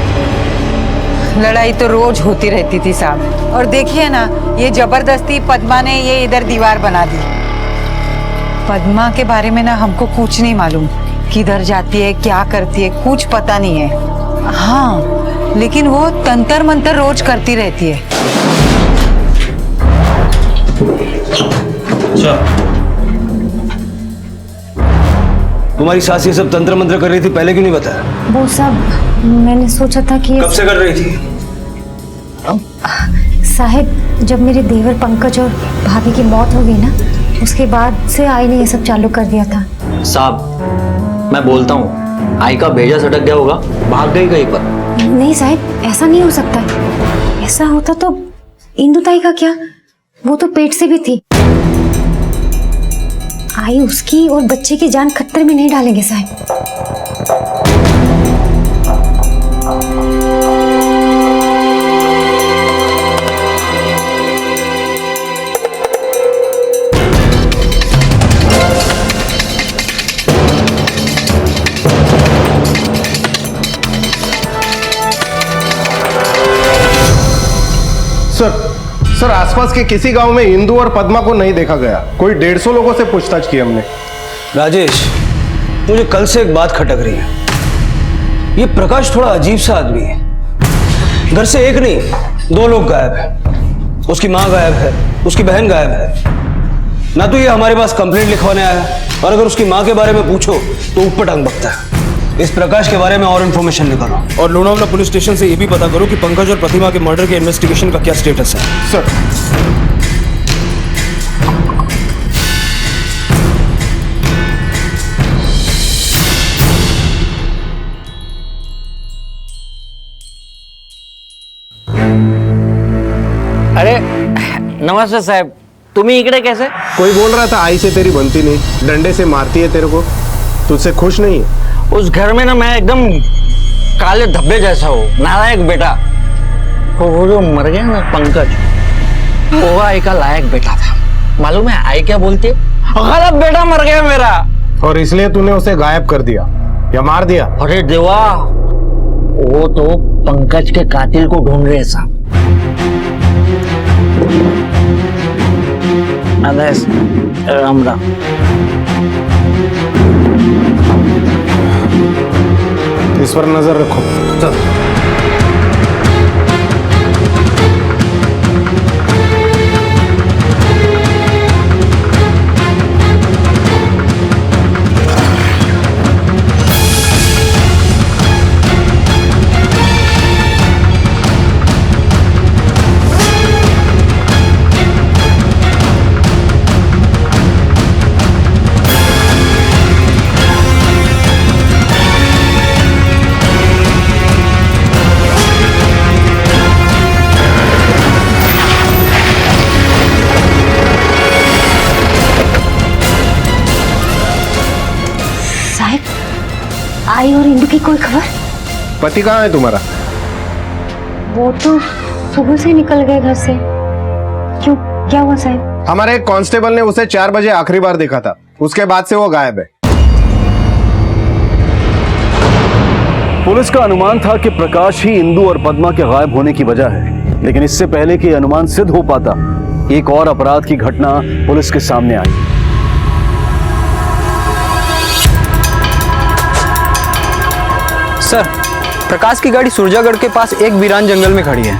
लड़ाई तो रोज होती रहती थी साहब, और देखिए ना, ये जबरदस्ती पद्मा ने ये इधर दीवार बना दी। पद्मा के बारे में ना हमको कुछ नहीं मालूम, किधर जाती है, क्या करती है, कुछ पता नहीं है। हाँ, लेकिन वो तंत्र मंत्र रोज करती रहती है। अच्छा, तुम्हारी सास ये सब तंत्र मंत्र कर रही थी, पहले क्यों नहीं बताया? वो सब मैंने सोचा था कि कब से कर रही थी? साहब, जब मेरे देवर पंकज और भाभी की मौत हो गई ना, उसके बाद से आई ने ये सब चालू कर दिया था। साहब, मैं बोलता हूँ आई का भेजा सटक गया होगा, भाग गई कहीं पर। नहीं साहब, ऐसा नहीं हो सकता। ऐसा होता तो इंदु ताई का क्या, वो तो पेट से भी थी। आई उसकी और बच्चे की जान खतरे में नहीं डालेंगे साहब। सर, आसपास के किसी गांव में इंदू और पद्मा को नहीं देखा गया। कोई 150 लोगों से पूछताछ की हमने। राजेश, मुझे कल से एक बात खटक रही है। ये प्रकाश थोड़ा अजीब सा आदमी है। घर से एक नहीं 2 लोग गायब है। उसकी माँ गायब है, उसकी बहन गायब है। ना तो ये हमारे पास कंप्लेंट लिखवाने आया है, और अगर उसकी माँ के बारे में पूछो तो ऊपर टांग बकता है। इस प्रकाश के बारे में और इन्फॉर्मेशन निकालो, और लोनावला पुलिस स्टेशन से ये भी पता करो कि पंकज और प्रतिमा के मर्डर के इन्वेस्टिगेशन का क्या स्टेटस है। सर, अरे नमस्ते साहब, तुम्ही इकडे कैसे? कोई बोल रहा था आई से तेरी बनती नहीं, डंडे से मारती है तेरे को, तुझसे खुश नहीं है? उस घर में ना मैं एकदम काले धब्बे जैसा हूँ, नालायक बेटा। वो जो मर गया ना पंकज, वो आई का लायक बेटा था। मालूम है आई क्या बोलती है? गलत बेटा मर गया मेरा, और इसलिए तूने उसे गायब कर दिया या मार दिया? अरे देवा, वो तो पंकज के कातिल को ढूंढ रहे साहब। राम राम। इस पर नजर रखो। चल। आई और इंदु की कोई खबर? पति कहाँ है तुम्हारा? वो तो सुबह से निकल गए घर से। क्यों, क्या हुआ साहब? हमारे एक कांस्टेबल ने उसे 4 बजे आखिरी बार देखा था, उसके बाद से वो गायब है। पुलिस का अनुमान था कि प्रकाश ही इंदु और पद्मा के गायब होने की वजह है, लेकिन इससे पहले कि अनुमान सिद्ध हो पाता, एक और अपराध की घटना पुलिस के सामने आई। सर, प्रकाश की गाड़ी सुरजागढ़ के पास एक वीरान जंगल में खड़ी है।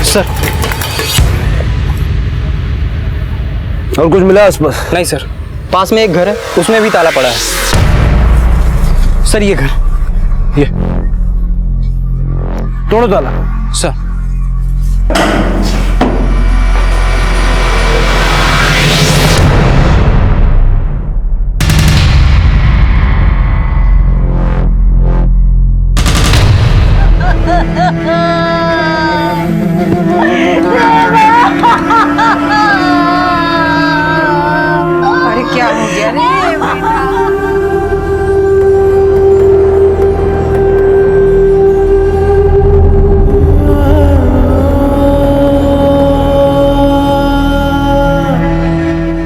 सर, और कुछ मिला आसपास? नहीं सर, पास में एक घर है, उसमें भी ताला पड़ा है। सर ये घर, ये तोड़ो ताला। सर। अरे क्या हो गया रे बेटा?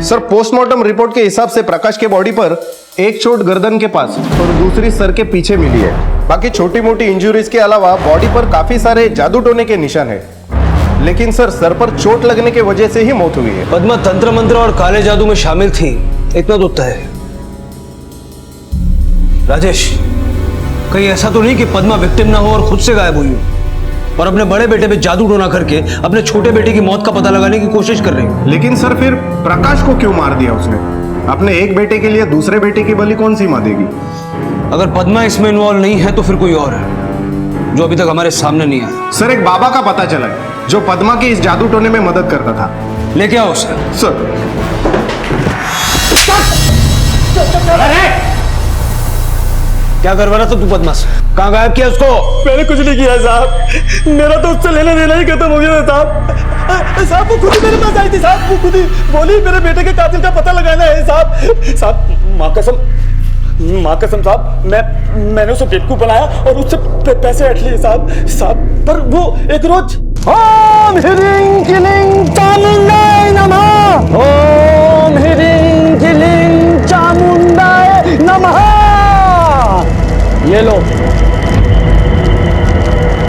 सर, पोस्टमार्टम रिपोर्ट के हिसाब से प्रकाश के बॉडी पर एक चोट गर्दन के पास और दूसरी सर के पीछे मिली है। बाकी छोटी मोटी इंजुरीज के अलावा बॉडी पर काफी सारे जादू टोने के निशान है। लेकिन सर, सर पर चोट लगने की वजह से ही मौत हुई है। पद्मा तंत्र मंत्र और काले जादू में शामिल थी, इतना तो तय है। राजेश, कहीं ऐसा तो नहीं कि पद्मा विक्टिम ना हो और खुद से गायब हुई हो और अपने बड़े बेटे पे जादू टोना करके अपने छोटे बेटे की मौत का पता लगाने की कोशिश कर रही हो? लेकिन सर, फिर प्रकाश को क्यों मार दिया उसने? अपने एक बेटे के लिए दूसरे बेटे की बलि कौन सी मां देगी? अगर पद्मा इसमें इन्वॉल्व नहीं है तो फिर कोई और है जो अभी तक हमारे सामने नहीं आया। सर, एक बाबा का पता चला है जो पद्मा की इस जादू टोने में मदद करता था। लेके आओ उसे। सर। क्या करवा रहा था तू पद्मा से? कहाँ गायब किया उसको? मैंने कुछ नहीं किया साहब, मेरा तो उससे लेना देना ही खत्म हो गया साहब। साहब वो खुद ही मेरे पास आई थी साहब, वो खुद ही बोली मेरे बेटे के कातिल का पता लगाना है साहब। साहब माँ कसम साहब, मैंने उसे बेवकूफ बनाया और उससे पैसे हट लिए साहब। पर वो एक रोज ओम ह्रीं क्लीं चामुंडाय नमः, ओम ह्रीं क्लीं चामुंडाय नमः। ये लो,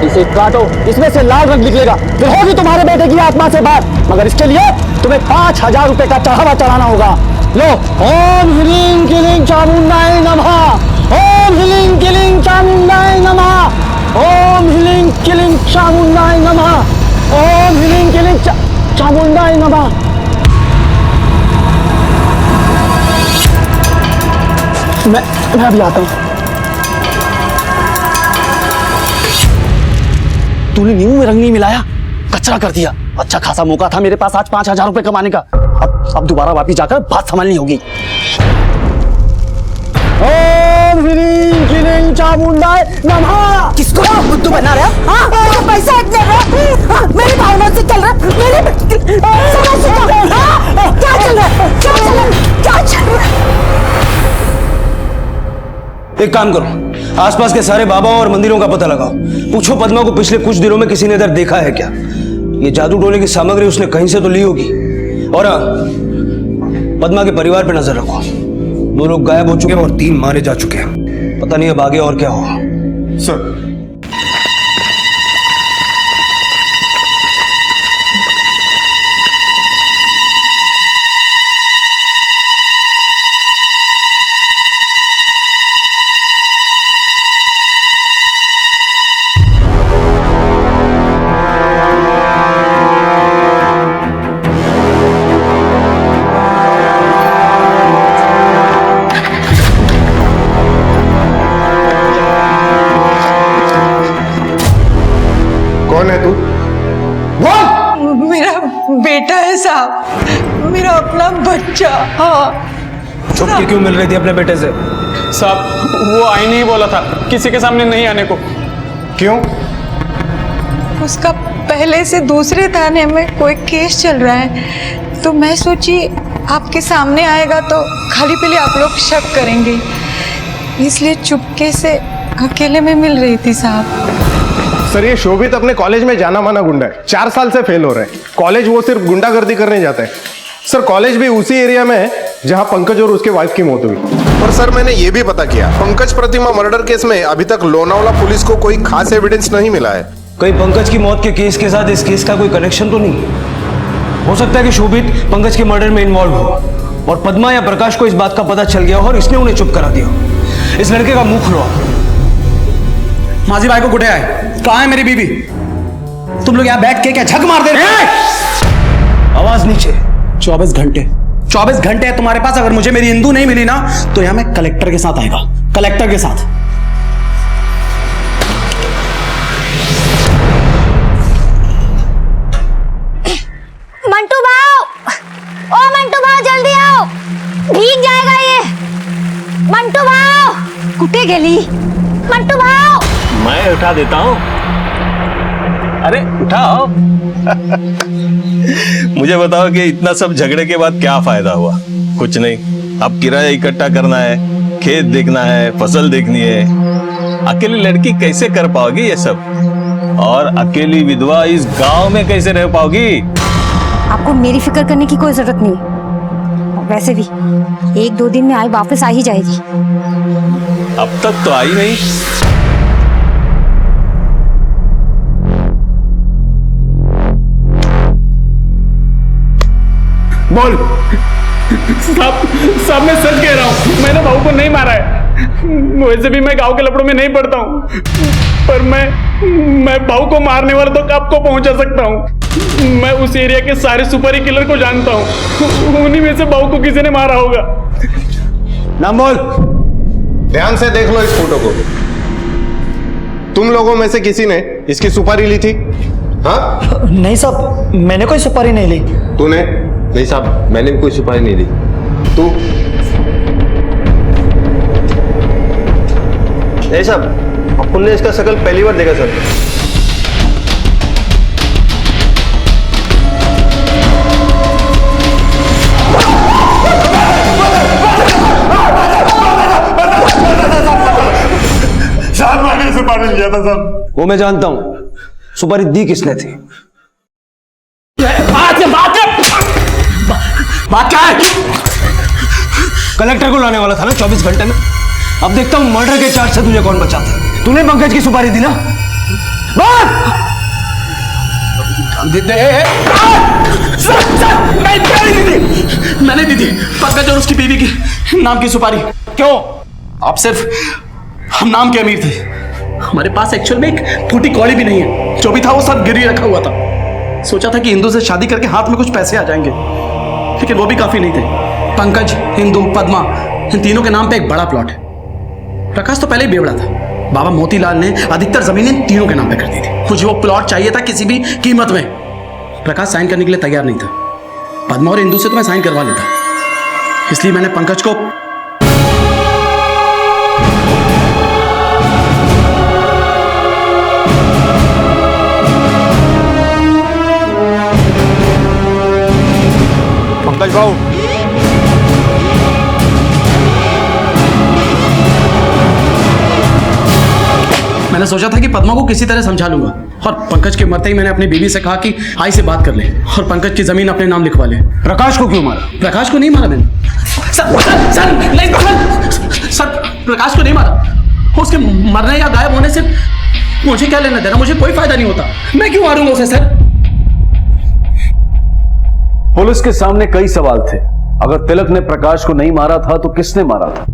इसे काटो, इसमें से लाल रंग निकलेगा, फिर होगी तुम्हारे बेटे की आत्मा से बात। मगर इसके लिए तुम्हें 5,000 रुपए का चढ़ावा चढ़ाना होगा। लो, ओम ह्रीं क्लीं चामुंडाय नमः, ओम ह्रीं क्लीं चामुंडाय नमः, ओम ह्रीं क्लीं चामुंडाय नमः, ओम ह्रीं क्लीं चामुंडाय नमः। मैं अभी आता हूं। तूने नींबू में रंग नहीं मिलाया, कचरा कर दिया। अच्छा खासा मौका था मेरे पास आज 5,000 रुपए कमाने का। अब दोबारा वापिस जाकर बात संभालनी होगी। ओम ह्रीं क्लीं चामुंडाय नमः। किसको बुद्धू बना रहा है? हाँ, पैसा हटने रहा, मेरी भावना से चल रहा है, मेरी क्या चल रहा है? क्या चल रहा है? एक काम करो, आसपास के सारे बाबा और मंदिरों का पता लगाओ। पूछो पद्मा को पिछले कुछ दिनों में किसी ने इधर देखा है क्या? ये जादू टोने की सामग्री उसने कहीं से तो ली होगी। और पद्मा के परिवार पे नजर रखो। 2 लोग गायब हो चुके हैं और 3 मारे जा चुके हैं। पता नहीं अब आगे और क्या होगा। सर, कौन है तू? मेरा बेटा है साहब, मेरा अपना बच्चा। हाँ। छुपके क्यों मिल रही थी अपने बेटे से? साहब वो आई नहीं बोला था किसी के सामने नहीं आने को। क्यों? उसका पहले से दूसरे थाने में कोई केस चल रहा है, तो मैं सोची आपके सामने आएगा तो खाली पीली आप लोग शक करेंगे, इसलिए चुपके से अकेले में मिल रही थी साहब। सर, ये शोभित अपने कॉलेज में जाना माना गुंडा है, 4 साल से फेल हो रहा है। कॉलेज वो सिर्फ गुंडागर्दी करने जाता है। सर, कॉलेज भी उसी एरिया में है जहां पंकज और उसके वाइफ की मौत हुई। और सर मैंने ये भी पता किया, पंकज प्रतिमा मर्डर केस में अभी तक लोनावाला पुलिस को कोई खास एविडेंस नहीं मिला है। कहीं पंकज की मौत के केस के साथ इस केस का कोई कनेक्शन तो नहीं? हो सकता है कि शोभित पंकज के मर्डर में इन्वॉल्व हो और पद्मा या प्रकाश को इस बात का पता चल गया और इसने उन्हें चुप करा दिया। इस लड़के का मुंह खुलवा। माजी भाई को कुटे आए, कहाँ है मेरी बीवी? तुम लोग यहाँ बैठ के क्या झक मार दे रहे हो? आवाज नीचे। 24 घंटे है तुम्हारे पास। अगर मुझे मेरी इंदू नहीं मिली ना तो यहाँ मैं कलेक्टर के साथ आएगा, कलेक्टर के साथ। मंटू भाव, ओ मंटू भाव जल्दी आओ, भीग जाएगा ये। मंटू भाव कुटे गेली। मंटू भाव मैं उठा देता हूँ। अरे उठाओ। मुझे बताओ कि इतना सब झगड़े के बाद क्या फायदा हुआ? कुछ नहीं। अब किराया इकट्ठा करना है, खेत देखना है, फसल देखनी है। अकेली लड़की कैसे कर पाओगी ये सब? और अकेली विधवा इस गांव में कैसे रह पाओगी? आपको मेरी फिक्र करने की कोई जरूरत नहीं। वैसे भी 1-2 दिन में आई वापस आ ही जाएगी। अब तक तो आई नहीं। बोल। साहब मैं सच कह रहा हूँ, मैंने बहू को नहीं मारा है। वैसे भी मैं गांव के लफड़ों में नहीं पड़ता हूँ, पर मैं बहू को मारने वाला तो कब को पहुंचा सकता हूँ। मैं उस एरिया के सारे सुपारी किलर को जानता हूँ, उन्हीं में से बहू को किसी ने मारा होगा। नाम बोल। ध्यान से देख लो इस फोटो को। तुम लोगों में से किसी ने इसकी सुपारी ली थी? हाँ? नहीं साहब, मैंने कोई सुपारी नहीं ली। तूने? नहीं साहब, मैंने भी कोई सुपारी नहीं ली। तू? नहीं साहब, अपन ने इसका शकल पहली बार देखा सर। साहब मैंने सुपारी लिया था साहब। वो मैं जानता हूं, सुपारी दी किसने थी। बात क्या है? कलेक्टर को लाने वाला था ना 24 घंटे में। अब देखता हूं मर्डर के चार्ज से तुझे कौन बचाता है। तूने पंकज की सुपारी दी ना? मैंने दी थी पंकज और उसकी बीवी की नाम की सुपारी। क्यों? आप सिर्फ हम नाम के अमीर थे। हमारे पास एक्चुअल में एक फूटी कौड़ी भी नहीं है। जो भी था वो सब गिरवी रखा हुआ था। सोचा था कि हिंदू से शादी करके हाथ में कुछ पैसे आ जाएंगे, लेकिन वो भी काफी नहीं थे। पंकज, हिंदू, पद्मा, इन तीनों के नाम पे एक बड़ा प्लॉट है। प्रकाश तो पहले ही बेवड़ा था। बाबा मोतीलाल ने अधिकतर जमीनें इन तीनों के नाम पे कर दी थी। मुझे वो प्लॉट चाहिए था किसी भी कीमत में। प्रकाश साइन करने के लिए तैयार नहीं था। पद्मा और हिंदू से तो मैं साइन करवा लेता, इसलिए मैंने पंकज को पंकज भाऊ, मैंने सोचा था कि पद्मा को किसी तरह समझा लूंगा, और पंकज के मरते ही मैंने अपनी बीवी से कहा कि आई से बात कर ले और पंकज की जमीन अपने नाम लिखवा ले। प्रकाश को क्यों मारा? प्रकाश को नहीं मारा मैंने। सर, प्रकाश को नहीं मारा। उसके मरने या गायब होने से मुझे क्या लेना देना? मुझे कोई फायदा नहीं होता। मैं क्यों मारूंगा उसे सर? पुलिस के सामने कई सवाल थे। अगर तिलक ने प्रकाश को नहीं मारा था तो किसने मारा था?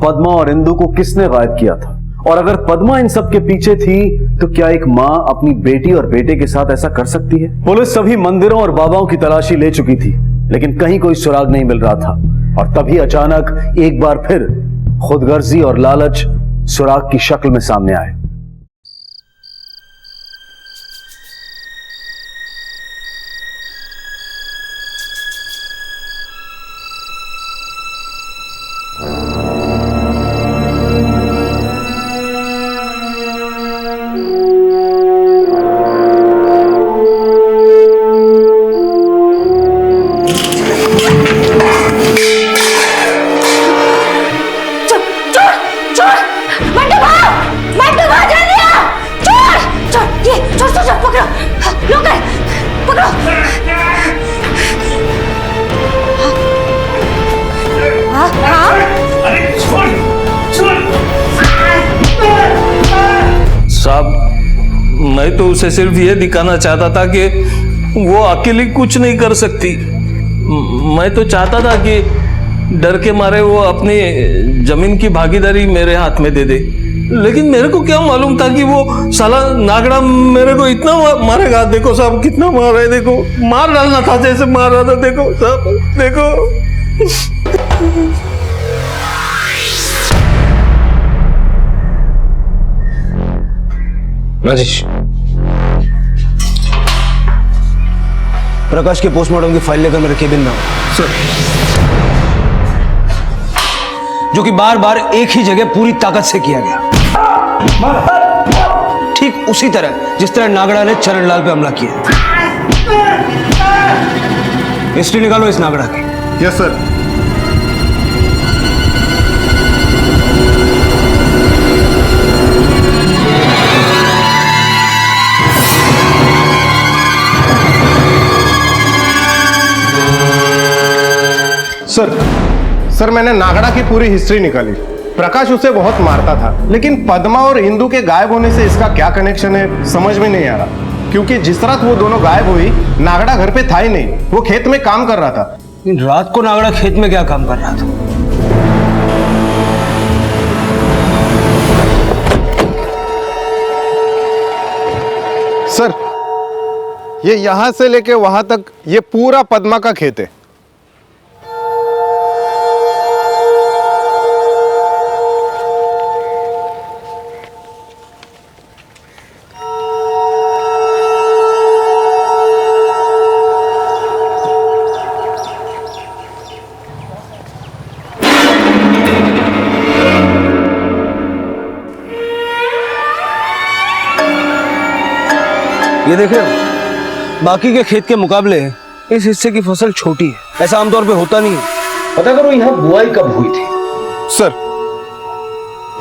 पद्मा और इंदु को किसने गायब किया था? और अगर पद्मा इन सब के पीछे थी तो क्या एक मां अपनी बेटी और बेटे के साथ ऐसा कर सकती है? पुलिस सभी मंदिरों और बाबाओं की तलाशी ले चुकी थी, लेकिन कहीं कोई सुराग नहीं मिल रहा था। और तभी अचानक एक बार फिर खुदगर्जी और लालच सुराग की शक्ल में सामने आए। मंटू भाव! मंटू भाव! हाँ हाँ साहब मैं तो उसे सिर्फ ये दिखाना चाहता था कि वो अकेली कुछ नहीं कर सकती। मैं तो चाहता था कि डर के मारे वो अपनी जमीन की भागीदारी मेरे हाथ में दे दे, लेकिन मेरे को क्या मालूम था कि वो साला नागड़ा मेरे को इतना मारेगा। देखो साहब कितना मार रहा है, देखो मार डालना था जैसे मार रहा था। देखो साहब देखो। राजेश, प्रकाश के पोस्टमार्टम की फाइल लेकर मेरे केबिन में आओ। सर। जो कि बार बार एक ही जगह पूरी ताकत से किया गया, ठीक उसी तरह जिस तरह नागड़ा ने चरणलाल पे हमला किया। हिस्ट्री निकालो इस नागड़ा की। Yes sir. सर मैंने नागड़ा की पूरी हिस्ट्री निकाली। प्रकाश उसे बहुत मारता था, लेकिन पद्मा और इंदु के गायब होने से इसका क्या कनेक्शन है समझ में नहीं आ रहा। क्योंकि जिस रात वो दोनों गायब हुई नागड़ा घर पे था ही नहीं, वो खेत में काम कर रहा था। रात को नागड़ा खेत में क्या काम कर रहा था? सर ये यहां से लेके वहां तक ये पूरा पद्मा का खेत है। ये देख रहे हो, बाकी के खेत के मुकाबले इस हिस्से की फसल छोटी है। ऐसा आमतौर पे होता नहीं है। पता करो यहाँ बुआई कब हुई थी? सर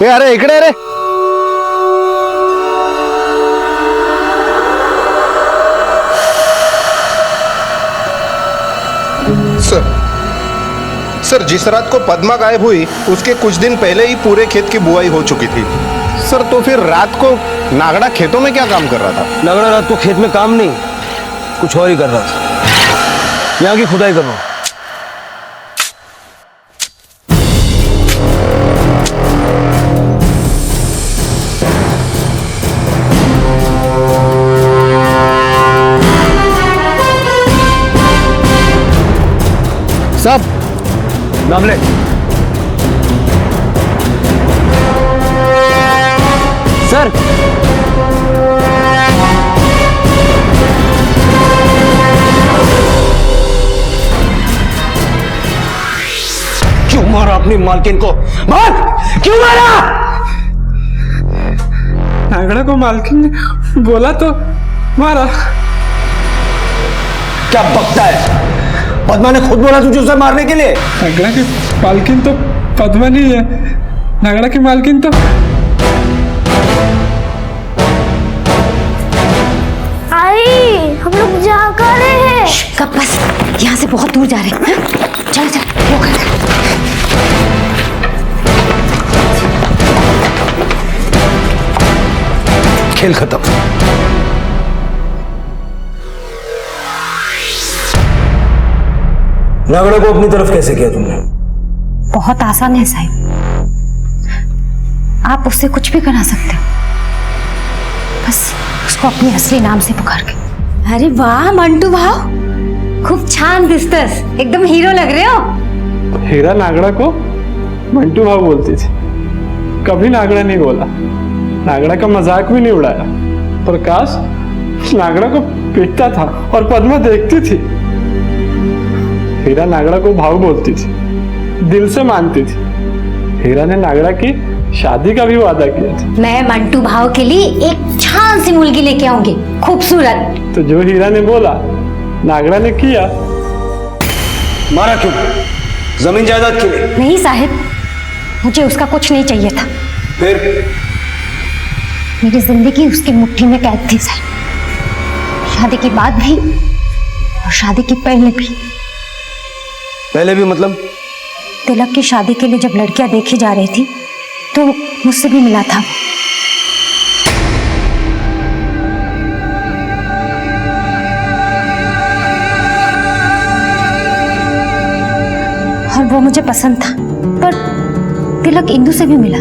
अरे इकडे अरे सर जिस रात को पद्मा गायब हुई उसके कुछ दिन पहले ही पूरे खेत की बुआई हो चुकी थी। सर तो फिर रात को नागड़ा खेतों में क्या काम कर रहा था? नागड़ा रात को खेत में काम नहीं, कुछ और ही कर रहा था। यहाँ की खुदाई कर रहा हूं। साहब नाम ले। सर क्यों मारा अपनी मालकिन को? मार! क्यों मारा? नागड़ा को मालकिन ने बोला तो मारा। क्या बकता है? पद्मा ने खुद बोला तुझे उसे मारने के लिए। नागड़ा की मालकिन तो पद्मा नहीं है, नागड़ा की मालकिन तो आई। हम लोग जा कर रहे हैं। कब बस यहाँ से बहुत दूर जा रहे हैं। चल चल खेल खत्म। नागड़ा को अपनी तरफ कैसे किया तुमने? बहुत आसान है साहिब, आप उससे कुछ भी करा सकते हो, बस उसको अपने असली नाम से पुकार के। अरे वाह मंटू भाव, खूब छान दिसतस, एकदम हीरो लग रहे हो। हीरा नागड़ा को मंटू भाव बोलती थी, कभी नागड़ा नहीं बोला, नागड़ा का मजाक भी नहीं उड़ाया। प्रकाश नागड़ा को पीटता था और पद्मा देखती थी। हीरा नागड़ा को भाव बोलती थी, दिल से मानती थी। हीरा ने नागड़ा की शादी का भी वादा किया था। मैं मंटू भाव के लिए एक छान सी मुलगी लेके आऊंगी, खूबसूरत। तो जो हीरा ने बोला नागड़ा ने किया। मारा क्यों? जमीन जायदाद के लिए? नहीं साहिब, मुझे उसका कुछ नहीं चाहिए था। फिर? मेरी जिंदगी उसकी मुट्ठी में कैद थी साहिब, शादी के बाद भी और शादी के पहले भी। पहले भी मतलब? तिलक की शादी के लिए जब लड़कियां देखी जा रही थी तो मुझसे भी मिला था। और वो मुझे पसंद था, पर तिलक इंदु से भी मिला।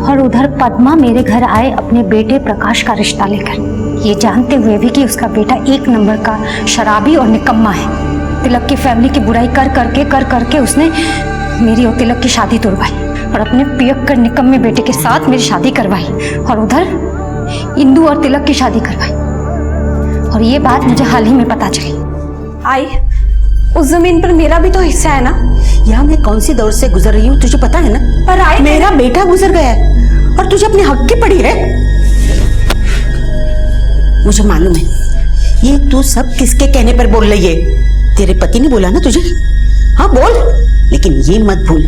और उधर पद्मा मेरे घर आए अपने बेटे प्रकाश का रिश्ता लेकर, ये जानते हुए भी कि उसका बेटा एक नंबर का शराबी और निकम्मा है। तिलक की फैमिली की बुराई कर करके उसने मेरी और तिलक की शादी तोड़वाई और अपने पियक्कड़ निकम्मे बेटे के साथ मेरी शादी करवाई, और उधर इंदु और तिलक की शादी करवाई। और ये बात मुझे हाल ही में पता चली। आई, उस जमीन पर मेरा भी तो हिस्सा है ना। यहाँ मैं कौन सी दौर से गुजर रही हूँ तुझे पता है ना। पर आई, मेरा बेटा गुजर गया है और तुझे अपने हक की पड़ी है। मुझे मालूम है ये तू सब किसके कहने पर बोल रही है। तेरे पति ने बोला ना तुझे, हाँ बोल, लेकिन ये मत भूल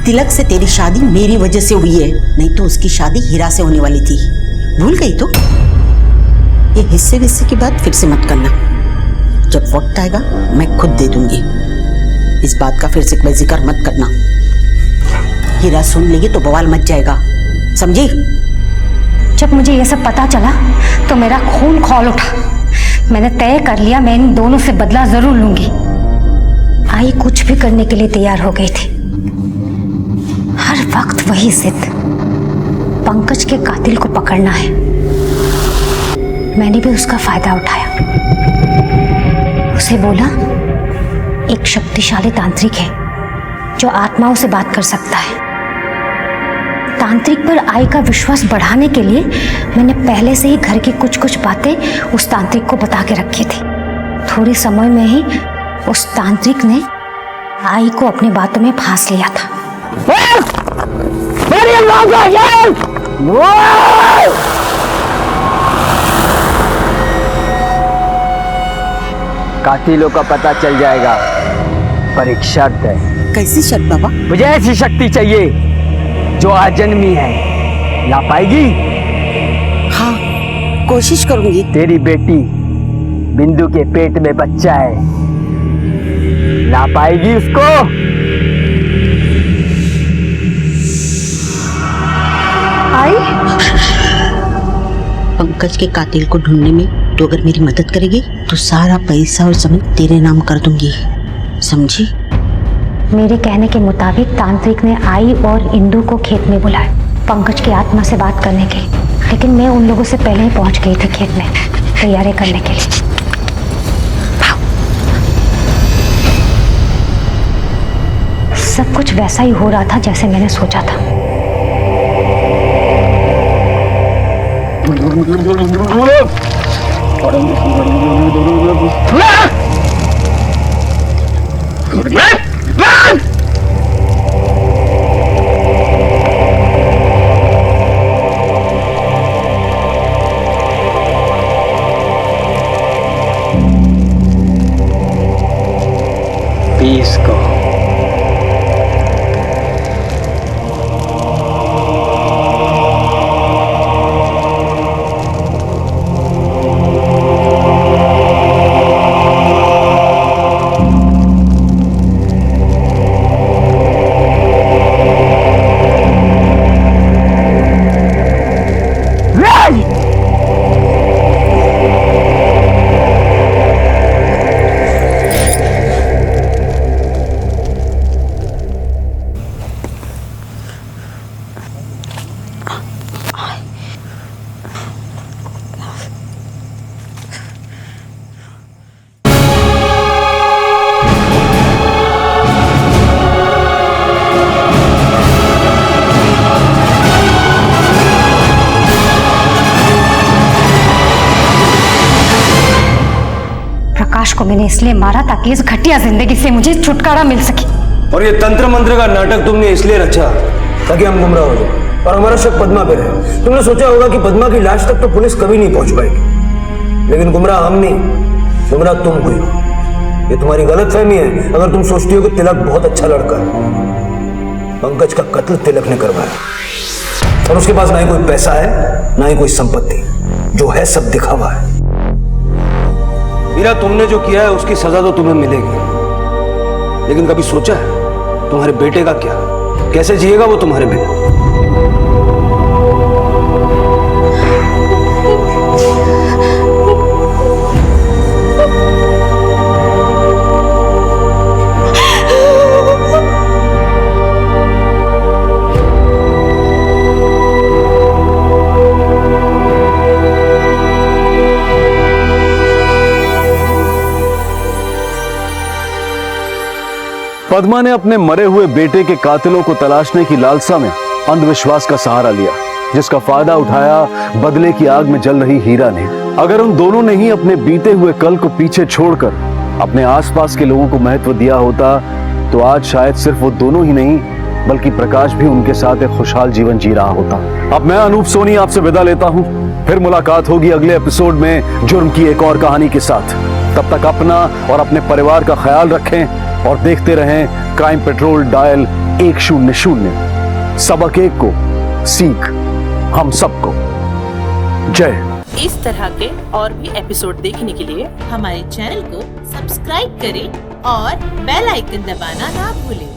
तिलक से तेरी शादी मेरी वजह से हुई है, नहीं तो उसकी शादी हीरा से होने वाली थी। भूल गई तो ये हिस्से विस्से की बात फिर से मत करना। जब वक्त आएगा मैं खुद दे दूंगी। इस बात का फिर से कोई जिक्र मत करना। हीरा सुन लेगी तो बवाल मच जाएगा, समझी। जब मुझे ये सब पता चला तो मेरा खून खौल उठा। मैंने तय कर लिया मैं इन दोनों से बदला जरूर लूंगी। आई कुछ भी करने के लिए तैयार हो गई थी। हर वक्त वही जिद, पंकज के कातिल को पकड़ना है। मैंने भी उसका फायदा उठाया। उसे बोला एक शक्तिशाली तांत्रिक है जो आत्माओं से बात कर सकता है। तांत्रिक पर आई का विश्वास बढ़ाने के लिए मैंने पहले से ही घर की कुछ बातें उस तांत्रिक को बता के रखी थी। थोड़े समय में ही उस तांत्रिक ने आई को अपनी बातों में फांस लिया था। कातिलों का पता चल जाएगा, पर एक शर्त है। कैसी शर्त बाबा? मुझे ऐसी शक्ति चाहिए जो आजन्मी है। ला पाएगी? हाँ, कोशिश करूंगी। तेरी बेटी बिंदु के पेट में बच्चा है, ला पाएगी उसको? आई, पंकज के कातिल को ढूंढने में तो अगर मेरी मदद करेगी तो सारा पैसा और जमीन तेरे नाम कर दूंगी, समझी। मेरे कहने के मुताबिक तांत्रिक ने आई और इंदु को खेत में बुलाया पंकज की आत्मा से बात करने के लिए, लेकिन मैं उन लोगों से पहले ही पहुंच गई थी खेत में तैयारी करने के लिए। सब कुछ वैसा ही हो रहा था जैसे मैंने सोचा था। पीस को को मैंने इसलिए मारा ताकि इस घटिया जिंदगी से मुझे छुटकारा मिल सके। और ये तंत्र मंत्र का नाटक तुमने इसलिए रचा ताकि हम गुमराह हो जाए और हमारा शक पद्मा पे रहे। तुमने सोचा होगा कि पद्मा की लाश तक तो पुलिस कभी नहीं पहुंच पाएगी, लेकिन गुमराह हम नहीं, गुमराह तुम हुई। ये तुम्हारी गलतफहमी है अगर तुम सोचती हो कि तिलक बहुत अच्छा लड़का है। पंकज का कत्ल तिलक ने करवाया और उसके पास ना ही कोई पैसा है ना ही कोई संपत्ति, जो है सब दिखावा है। वीरा, तुमने जो किया है उसकी सजा तो तुम्हें मिलेगी, लेकिन कभी सोचा है तुम्हारे बेटे का क्या? कैसे जिएगा वो तुम्हारे बिना? पद्मा ने अपने मरे हुए बेटे के कातिलों को तलाशने की लालसा में अंधविश्वास का सहारा लिया, जिसका फायदा उठाया बदले की आग में जल रही हीरा ने। अगर उन दोनों ने ही अपने बीते हुए कल को पीछे छोड़कर अपने आसपास के लोगों को महत्व दिया होता तो आज शायद सिर्फ वो दोनों ही नहीं बल्कि प्रकाश भी उनके साथ एक खुशहाल जीवन जी रहा होता। अब मैं अनूप सोनी आपसे विदा लेता हूं, फिर मुलाकात होगी अगले एपिसोड में जुर्म की एक और कहानी के साथ। तब तक अपना और अपने परिवार का ख्याल रखें और देखते रहें क्राइम पेट्रोल डायल 100। सबक एक को सीख हम सबको। जय। इस तरह के और भी एपिसोड देखने के लिए हमारे चैनल को सब्सक्राइब करें और बेल आइकन दबाना ना भूलें।